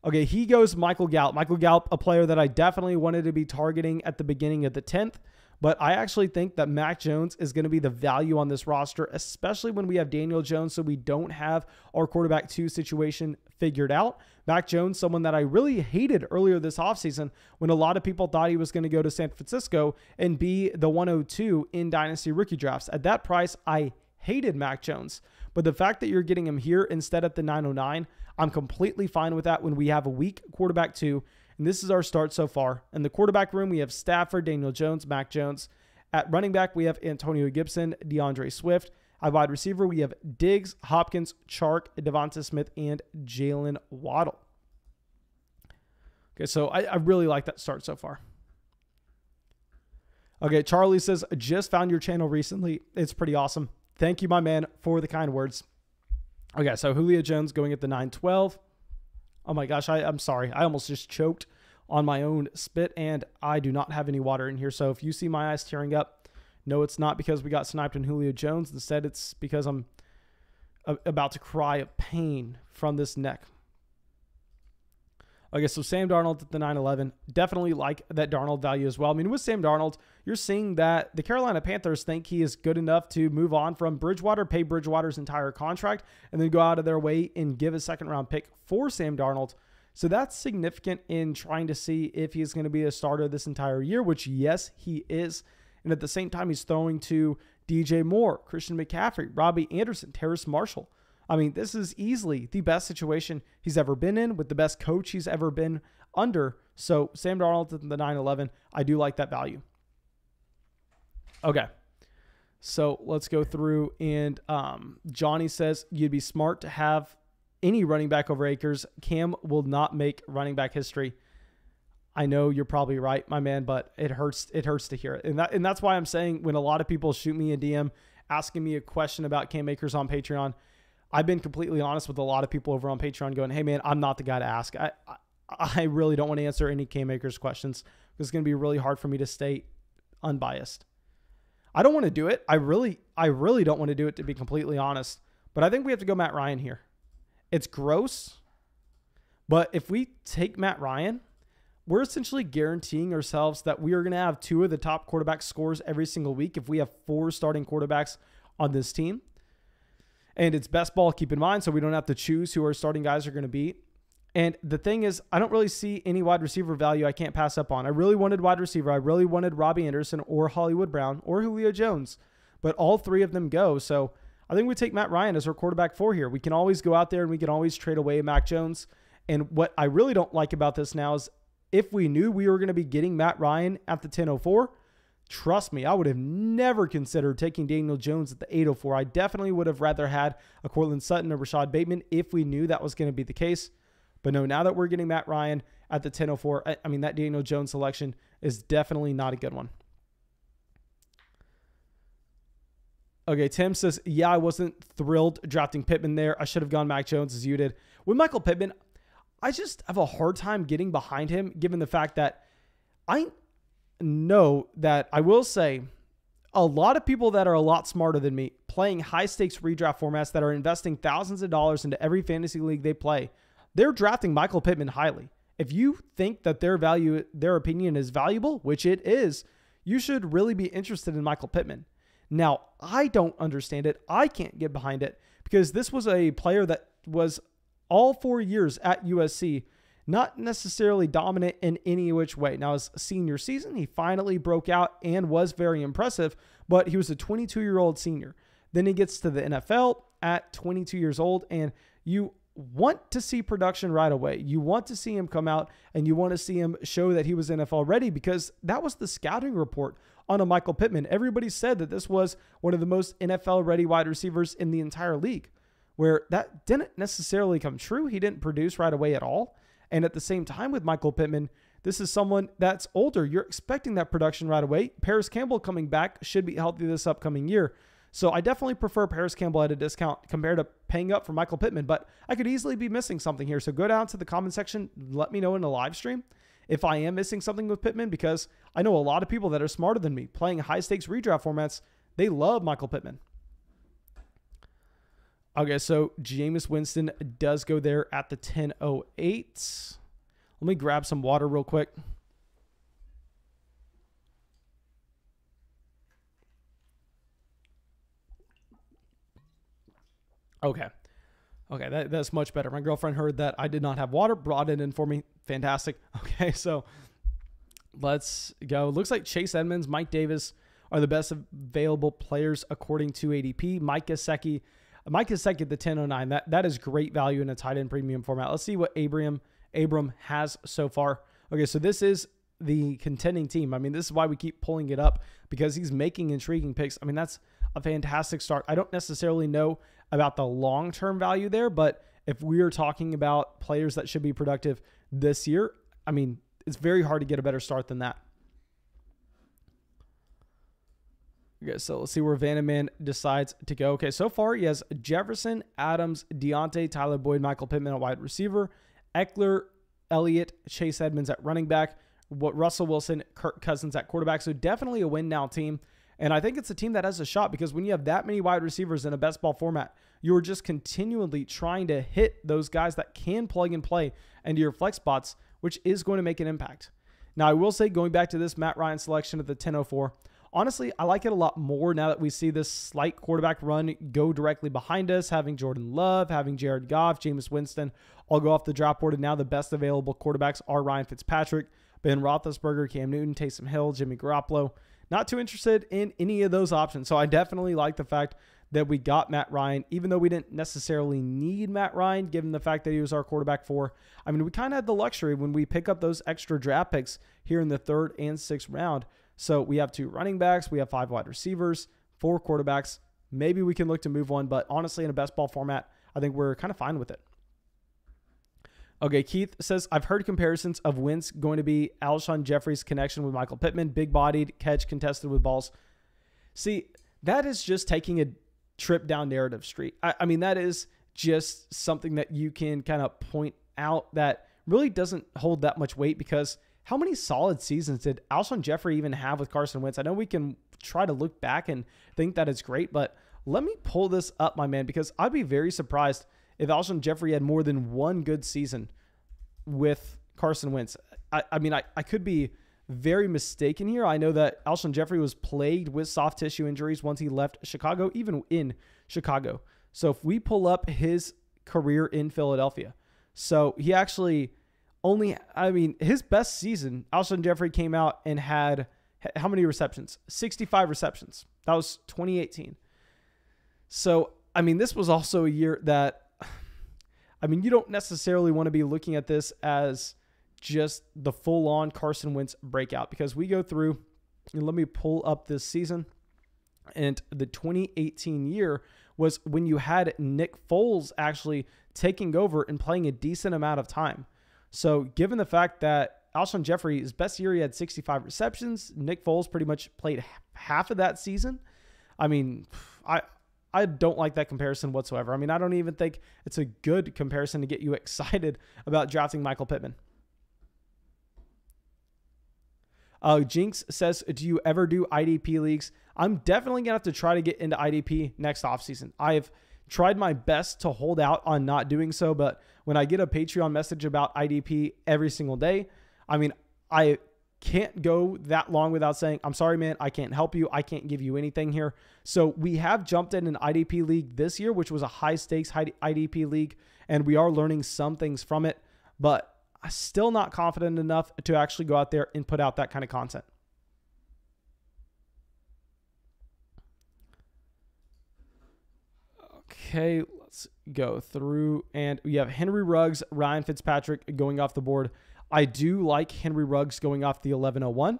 Okay, he goes Michael Gallup. Michael Gallup, a player that I definitely wanted to be targeting at the beginning of the 10th. But I actually think that Mack Jones is going to be the value on this roster, especially when we have Daniel Jones, so we don't have our quarterback 2 situation figured out. Mack Jones, someone that I really hated earlier this offseason when a lot of people thought he was going to go to San Francisco and be the 102 in Dynasty rookie drafts. At that price, I hated Mack Jones. But the fact that you're getting him here instead at the 909, I'm completely fine with that when we have a weak quarterback 2. And this is our start so far. In the quarterback room, we have Stafford, Daniel Jones, Mack Jones. At running back, we have Antonio Gibson, DeAndre Swift. At wide receiver, we have Diggs, Hopkins, Chark, Davonte Smith, and Jalen Waddle. Okay, so I really like that start so far. Okay, Charlie says, just found your channel recently. It's pretty awesome. Thank you, my man, for the kind words. Okay, so Julio Jones going at the 9-12. Oh my gosh, I'm sorry. I almost just choked on my own spit, and I do not have any water in here. So if you see my eyes tearing up, no, it's not because we got sniped in Julio Jones. Instead, it's because I'm about to cry of pain from this neck. Okay, so Sam Darnold at the 9-11. Definitely like that Darnold value as well. I mean, with Sam Darnold, you're seeing that the Carolina Panthers think he is good enough to move on from Bridgewater, pay Bridgewater's entire contract, and then go out of their way and give a second-round pick for Sam Darnold. So that's significant in trying to see if he's going to be a starter this entire year, which, yes, he is. And at the same time, he's throwing to DJ Moore, Christian McCaffrey, Robbie Anderson, Terrace Marshall. I mean, this is easily the best situation he's ever been in with the best coach he's ever been under. So Sam Darnold at the 9-11, I do like that value. Okay, so let's go through. And Johnny says, you'd be smart to have any running back over Akers. Cam will not make running back history. I know you're probably right, my man, but it hurts to hear it. And that's why I'm saying when a lot of people shoot me a DM asking me a question about Cam Akers on Patreon, I've been completely honest with a lot of people over on Patreon going, hey man, I'm not the guy to ask. I really don't want to answer any Cam Akers questions. It's going to be really hard for me to stay unbiased. I don't want to do it. I really don't want to do it, to be completely honest. But I think we have to go Matt Ryan here. It's gross, but if we take Matt Ryan, we're essentially guaranteeing ourselves that we are going to have 2 of the top quarterback scores every single week if we have 4 starting quarterbacks on this team. And it's best ball, keep in mind, so we don't have to choose who our starting guys are going to be. And the thing is, I don't really see any wide receiver value I can't pass up on. I really wanted wide receiver. I really wanted Robbie Anderson or Hollywood Brown or Julio Jones, but all 3 of them go. So I think we take Matt Ryan as our quarterback 4 here. We can always go out there and we can always trade away Mack Jones. And what I really don't like about this now is if we knew we were going to be getting Matt Ryan at the 10:04, trust me, I would have never considered taking Daniel Jones at the 8:04. I definitely would have rather had a Cortland Sutton or Rashad Bateman if we knew that was going to be the case. But no, now that we're getting Matt Ryan at the 10:04, I mean, that Daniel Jones selection is definitely not a good one. Okay, Tim says, yeah, I wasn't thrilled drafting Pittman there. I should have gone Mack Jones as you did. With Michael Pittman, I just have a hard time getting behind him, given the fact that I know that I will say a lot of people that are a lot smarter than me playing high stakes redraft formats that are investing thousands of dollars into every fantasy league they play, they're drafting Michael Pittman highly. If you think that their opinion is valuable, which it is, you should really be interested in Michael Pittman. Now, I don't understand it. I can't get behind it because this was a player that was all 4 years at USC, not necessarily dominant in any which way. Now, his senior season, he finally broke out and was very impressive, but he was a 22-year-old senior. Then he gets to the NFL at 22 years old, and you want to see production right away. You want to see him come out, and you want to see him show that he was NFL ready, because that was the scouting report on a Michael Pittman. Everybody said that this was one of the most NFL-ready wide receivers in the entire league, where that didn't necessarily come true. He didn't produce right away at all. And at the same time with Michael Pittman, this is someone that's older. You're expecting that production right away. Paris Campbell coming back should be healthy this upcoming year. So I definitely prefer Paris Campbell at a discount compared to paying up for Michael Pittman, but I could easily be missing something here. So go down to the comment section, let me know in the live stream if I am missing something with Pittman, because I know a lot of people that are smarter than me playing high stakes redraft formats. They love Michael Pittman. Okay, so Jameis Winston does go there at the 10:08. Let me grab some water real quick. Okay, that's much better. My girlfriend heard that I did not have water, brought it in for me. Fantastic. Okay, so let's go. Looks like Chase Edmonds, Mike Davis are the best available players according to ADP. Mike Gesicki at the 10:09. That is great value in a tight end premium format. Let's see what Abram has so far. Okay, so this is the contending team. I mean, this is why we keep pulling it up, because he's making intriguing picks. I mean, that's a fantastic start. I don't necessarily know about the long-term value there, but if we are talking about players that should be productive this year, I mean, it's very hard to get a better start than that. Okay, so let's see where Vandeman decides to go. Okay, so far he has Jefferson, Adams, Deontay, Tyler Boyd, Michael Pittman at wide receiver, Eckler, Elliott, Chase Edmonds at running back, Russell Wilson, Kirk Cousins at quarterback. So definitely a win now team. And I think it's a team that has a shot, because when you have that many wide receivers in a best ball format, you're just continually trying to hit those guys that can plug and play into your flex spots, which is going to make an impact. Now, I will say, going back to this Matt Ryan selection at the 10:04, honestly, I like it a lot more now that we see this slight quarterback run go directly behind us, having Jordan Love, having Jared Goff, Jameis Winston all go off the draft board, and now the best available quarterbacks are Ryan Fitzpatrick, Ben Roethlisberger, Cam Newton, Taysom Hill, Jimmy Garoppolo. Not too interested in any of those options. So I definitely like the fact that we got Matt Ryan, even though we didn't necessarily need Matt Ryan, given the fact that he was our quarterback 4. I mean, we kind of had the luxury when we pick up those extra draft picks here in the 3rd and 6th round. So we have 2 running backs, we have 5 wide receivers, 4 quarterbacks. Maybe we can look to move one, but honestly, in a best ball format, I think we're kind of fine with it. Okay, Keith says, I've heard comparisons of Wentz going to be Alshon Jeffrey's connection with Michael Pittman, big-bodied, catch contested with balls. See, that is just taking a trip down narrative street. I mean, that is just something that you can kind of point out that really doesn't hold that much weight, because how many solid seasons did Alshon Jeffrey even have with Carson Wentz? I know we can try to look back and think that it's great, but let me pull this up, my man, because I'd be very surprised if Alshon Jeffrey had more than one good season with Carson Wentz. I mean, I could be very mistaken here. I know that Alshon Jeffrey was plagued with soft tissue injuries once he left Chicago, even in Chicago. So if we pull up his career in Philadelphia, so he actually only, I mean, his best season, Alshon Jeffrey came out and had how many receptions? 65 receptions. That was 2018. So, I mean, this was also a year that, I mean, you don't necessarily want to be looking at this as just the full-on Carson Wentz breakout, because we go through, and let me pull up this season, and the 2018 year was when you had Nick Foles actually taking over and playing a decent amount of time. So given the fact that Alshon Jeffrey, his best year, he had 65 receptions, Nick Foles pretty much played half of that season. I mean, I don't like that comparison whatsoever. I mean, I don't even think it's a good comparison to get you excited about drafting Michael Pittman. Jinx says, do you ever do IDP leagues? I'm definitely going to have to try to get into IDP next offseason. I've tried my best to hold out on not doing so, but when I get a Patreon message about IDP every single day, I mean, I can't go that long without saying, I'm sorry, man, I can't help you. I can't give you anything here. So we have jumped in an IDP league this year, which was a high stakes IDP league, and we are learning some things from it, but I'm still not confident enough to actually go out there and put out that kind of content. Okay, let's go through, and we have Henry Ruggs, Ryan Fitzpatrick going off the board. I do like Henry Ruggs going off the 1101.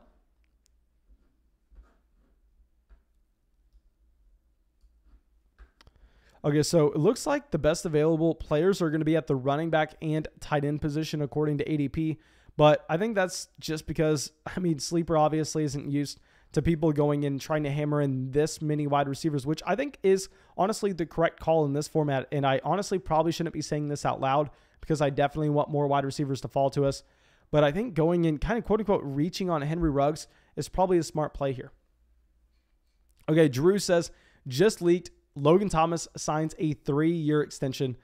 Okay, so it looks like the best available players are going to be at the running back and tight end position according to ADP. But I think that's just because, I mean, Sleeper obviously isn't used to people going in and trying to hammer in this many wide receivers, which I think is honestly the correct call in this format. And I honestly probably shouldn't be saying this out loud, because I definitely want more wide receivers to fall to us. But I think going in kind of quote unquote reaching on Henry Ruggs is probably a smart play here. Okay, Drew says, just leaked, Logan Thomas signs a 3-year extension.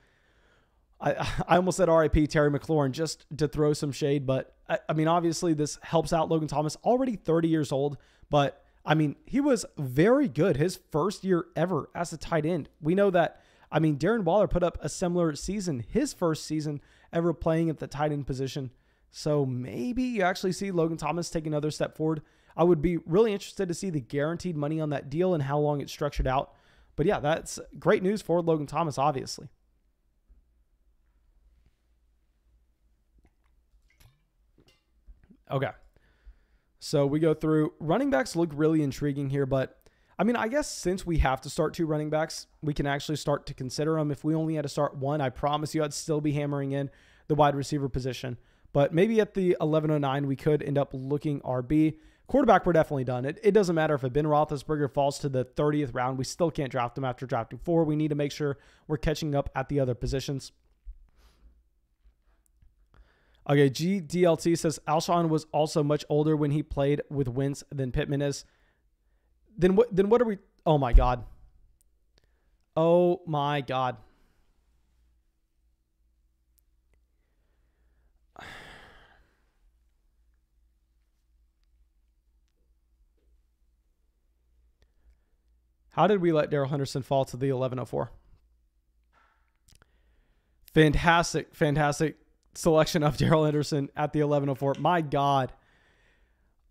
I almost said RIP Terry McLaurin just to throw some shade, but I mean, obviously this helps out Logan Thomas, already 30 years old, but I mean, he was very good his first year ever as a tight end. We know that, I mean, Darren Waller put up a similar season, his first season ever playing at the tight end position. So maybe you actually see Logan Thomas take another step forward. I would be really interested to see the guaranteed money on that deal and how long it's structured out. But yeah, that's great news for Logan Thomas, obviously. Okay. So we go through. Running backs look really intriguing here, but I mean, I guess since we have to start 2 running backs, we can actually start to consider them. If we only had to start 1, I promise you I'd still be hammering in the wide receiver position. But maybe at the 11:09, we could end up looking RB. Quarterback, we're definitely done. It doesn't matter if Ben Roethlisberger falls to the 30th round. We still can't draft him after drafting 4. We need to make sure we're catching up at the other positions. Okay, GDLT says Alshon was also much older when he played with Wentz than Pittman is. Then what are we? Oh my God. Oh my God. How did we let Darrell Henderson fall to the 11:04? Fantastic selection of Darrell Henderson at the 11:04. My God.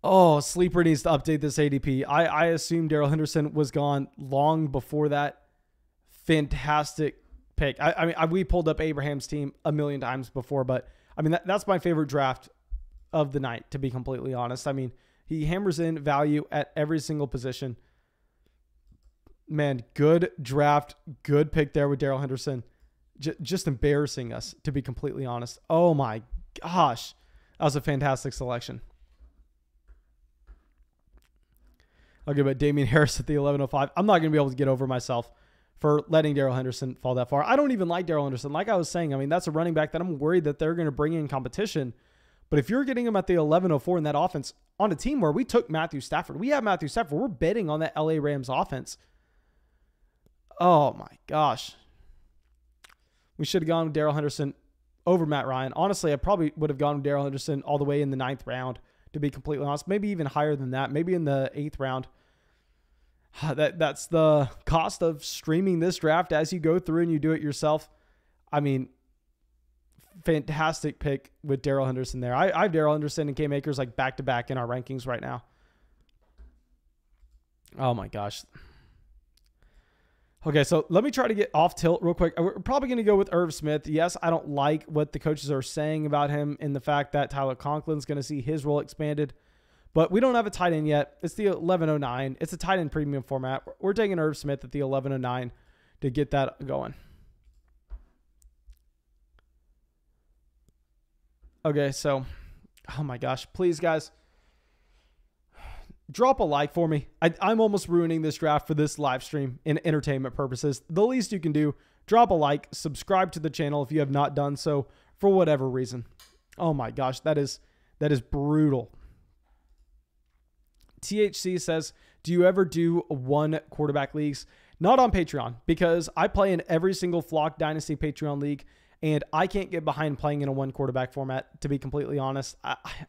Oh, Sleeper needs to update this ADP. I assume Darrell Henderson was gone long before that. Fantastic pick. I mean, we pulled up Abraham's team a million times before, but I mean, that's my favorite draft of the night, to be completely honest. I mean, he hammers in value at every single position. Man, good draft, good pick there with Darrell Henderson. Just embarrassing us, to be completely honest. Oh my gosh. That was a fantastic selection. I'll give it Damian Harris at the 11:05. I'm not going to be able to get over myself for letting Darrell Henderson fall that far. I don't even like Darrell Henderson. Like I was saying, I mean, that's a running back that I'm worried that they're going to bring in competition. But if you're getting him at the 11:04 in that offense on a team where we took Matthew Stafford, we have Matthew Stafford. We're betting on that LA Rams offense. Oh my gosh. We should have gone with Darrell Henderson over Matt Ryan. Honestly, I probably would have gone with Darrell Henderson all the way in the 9th round, to be completely honest. Maybe even higher than that. Maybe in the 8th round. That's the cost of streaming this draft as you go through and you do it yourself. I mean, fantastic pick with Darrell Henderson there. I have Darrell Henderson and Cam Akers like back-to-back in our rankings right now. Oh my gosh. Okay, so let me try to get off tilt real quick. We're probably going to go with Irv Smith. Yes, I don't like what the coaches are saying about him and the fact that Tyler Conklin's going to see his role expanded. But we don't have a tight end yet. It's the 11:09. It's a tight end premium format. We're taking Irv Smith at the 11:09 to get that going. Okay, so, oh my gosh. Please, guys, drop a like for me. I'm almost ruining this draft for this live stream in entertainment purposes. The least you can do, drop a like, subscribe to the channel if you have not done so for whatever reason. Oh my gosh, that is brutal. THC says, do you ever do 1 quarterback leagues? Not on Patreon, because I play in every single Flock Dynasty Patreon league, and I can't get behind playing in a 1 quarterback format, to be completely honest.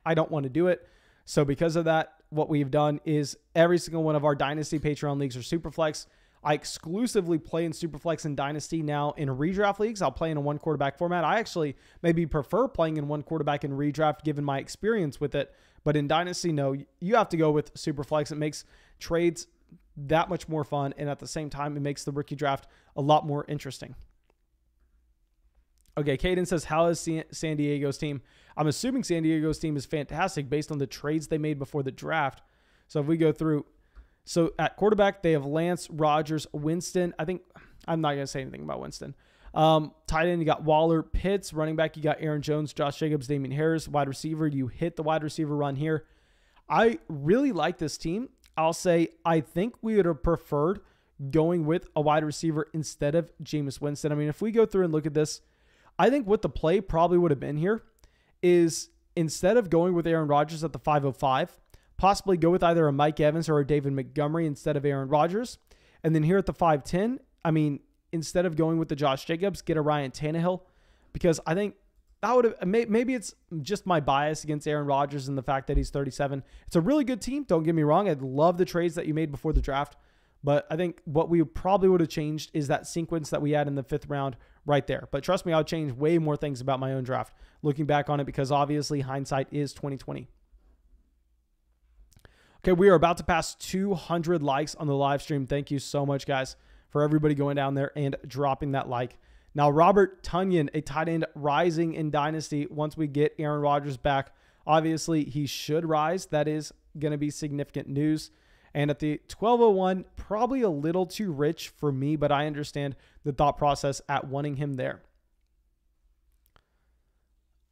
I don't want to do it. So because of that, what we've done is every single one of our Dynasty Patreon leagues are Superflex. I exclusively play in Superflex and Dynasty now. In redraft leagues, I'll play in a 1 quarterback format. I actually maybe prefer playing in 1 quarterback in redraft given my experience with it. But in Dynasty, no, you have to go with Superflex. It makes trades that much more fun. And at the same time, it makes the rookie draft a lot more interesting. Okay, Caden says, how is San Diego's team? I'm assuming San Diego's team is fantastic based on the trades they made before the draft. So if we go through, so at quarterback, they have Lance, Rodgers, Winston. I think, I'm not going to say anything about Winston. Tight end, you got Waller, Pitts. Running back, you got Aaron Jones, Josh Jacobs, Damian Harris. Wide receiver, you hit the wide receiver run here. I really like this team. I'll say I think we would have preferred going with a wide receiver instead of Jameis Winston. I mean, if we go through and look at this, I think what the play probably would have been here is instead of going with Aaron Rodgers at the 505, possibly go with either a Mike Evans or a David Montgomery instead of Aaron Rodgers. And then here at the 510, I mean, instead of going with the Josh Jacobs, get a Ryan Tannehill, because I think that would have, maybe it's just my bias against Aaron Rodgers and the fact that he's 37. It's a really good team. Don't get me wrong. I love the trades that you made before the draft, but I think what we probably would have changed is that sequence that we had in the 5th round right there. But trust me, I'll change way more things about my own draft looking back on it, because obviously hindsight is 2020. Okay, we are about to pass 200 likes on the live stream. Thank you so much, guys, for everybody going down there and dropping that like. Now, Robert Tonyan, a tight end rising in Dynasty once we get Aaron Rodgers back. Obviously, he should rise. That is going to be significant news. And at the 1201, probably a little too rich for me, but I understand the thought process at wanting him there.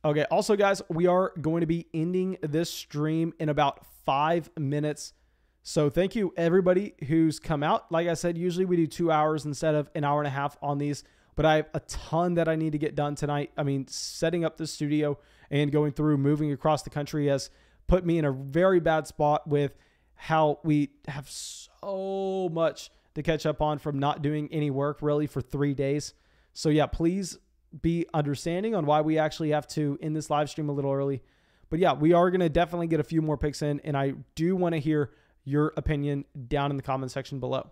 Okay, also, guys, we are going to be ending this stream in about 5 minutes. So thank you, everybody who's come out. Like I said, usually we do 2 hours instead of an hour and a half on these, but I have a ton that I need to get done tonight. I mean, setting up the studio and going through moving across the country has put me in a very bad spot with how we have so much to catch up on from not doing any work really for 3 days. So yeah, please be understanding on why we actually have to end this live stream a little early. But yeah, we are going to definitely get a few more picks in, and I do want to hear your opinion down in the comment section below.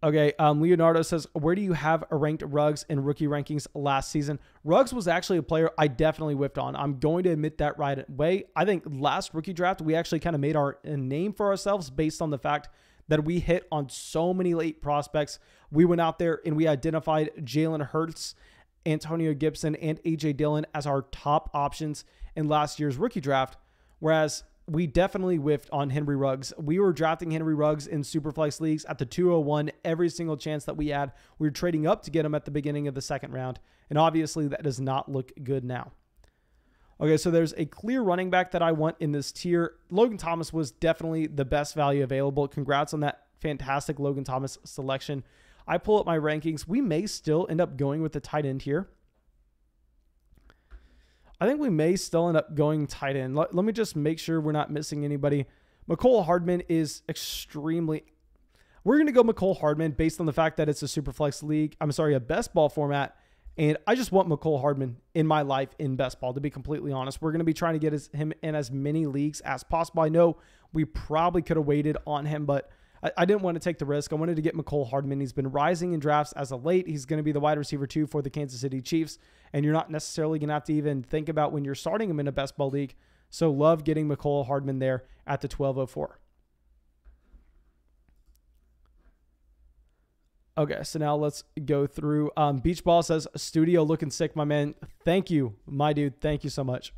Okay, Leonardo says, where do you have ranked Ruggs in rookie rankings last season? Ruggs was actually a player I definitely whiffed on. I'm going to admit that right away. I think last rookie draft, we actually kind of made a name for ourselves based on the fact that we hit on so many late prospects. We went out there and we identified Jalen Hurts, Antonio Gibson, and A.J. Dillon as our top options in last year's rookie draft, whereas we definitely whiffed on Henry Ruggs. We were drafting Henry Ruggs in Superflex leagues at the 201 every single chance that we had. We were trading up to get him at the beginning of the second round, and obviously that does not look good now. Okay, so there's a clear running back that I want in this tier. Logan Thomas was definitely the best value available. Congrats on that fantastic Logan Thomas selection. I pull up my rankings. We may still end up going with the tight end here. I think we may still end up going tight end. Let me just make sure we're not missing anybody. Mecole Hardman is extremely... We're going to go Mecole Hardman based on the fact that it's a Superflex league. I'm sorry, a best ball format. And I just want Mecole Hardman in my life in best ball, to be completely honest. We're going to be trying to get him in as many leagues as possible. I know we probably could have waited on him, but I didn't want to take the risk. I wanted to get Mecole Hardman. He's been rising in drafts as of late. He's going to be the wide receiver 2 for the Kansas City Chiefs, and you're not necessarily going to have to even think about when you're starting him in a best ball league. So love getting Mecole Hardman there at the 1204. Okay, so now let's go through. Beach Ball says, studio looking sick, my man. Thank you, my dude. Thank you so much.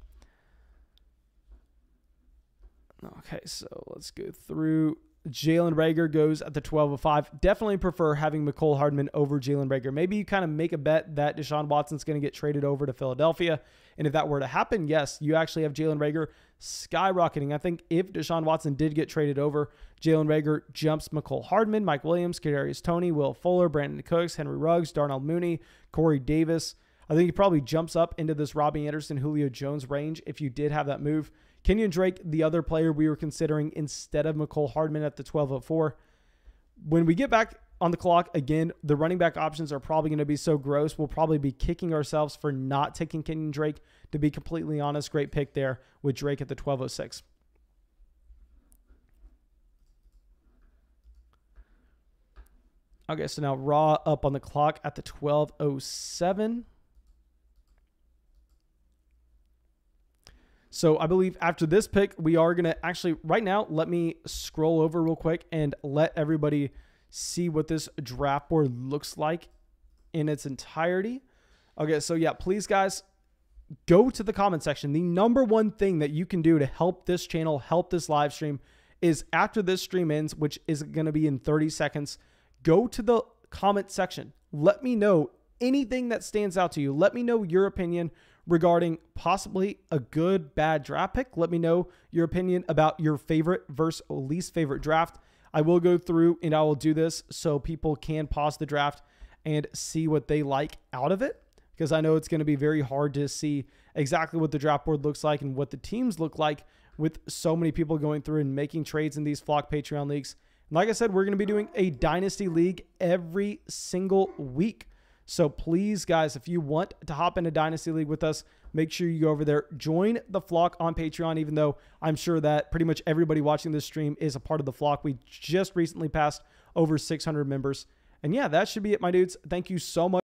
Okay, so let's go through. Jalen Reagor goes at the 1205. Definitely prefer having Mecole Hardman over Jalen Reagor. Maybe you kind of make a bet that Deshaun Watson's going to get traded over to Philadelphia. And if that were to happen, yes, you actually have Jalen Reagor skyrocketing. I think if Deshaun Watson did get traded over, Jalen Reagor jumps Mecole Hardman, Mike Williams, Kadarius Toney, Will Fuller, Brandon Cooks, Henry Ruggs, Darnell Mooney, Corey Davis. I think he probably jumps up into this Robbie Anderson, Julio Jones range if you did have that move. Kenyan Drake, the other player we were considering instead of Mecole Hardman at the 1204. When we get back on the clock, again, the running back options are probably going to be so gross. We'll probably be kicking ourselves for not taking Kenyan Drake. To be completely honest, great pick there with Drake at the 1206. Okay, so now Raw up on the clock at the 1207. So I believe after this pick, we are going to actually, right now, let me scroll over real quick and let everybody see what this draft board looks like in its entirety. Okay, so yeah, please, guys, go to the comment section. The number one thing that you can do to help this channel, help this live stream, is after this stream ends, which is going to be in 30 seconds, go to the comment section. Let me know anything that stands out to you. Let me know your opinion regarding possibly a good, bad draft pick. Let me know your opinion about your favorite versus least favorite draft. I will go through and I will do this so people can pause the draft and see what they like out of it, because I know it's going to be very hard to see exactly what the draft board looks like and what the teams look like with so many people going through and making trades in these Flock Patreon leagues. And like I said, we're going to be doing a Dynasty League every single week. So please, guys, if you want to hop into Dynasty League with us, make sure you go over there. Join the Flock on Patreon, even though I'm sure that pretty much everybody watching this stream is a part of the Flock. We just recently passed over 600 members. And yeah, that should be it, my dudes. Thank you so much.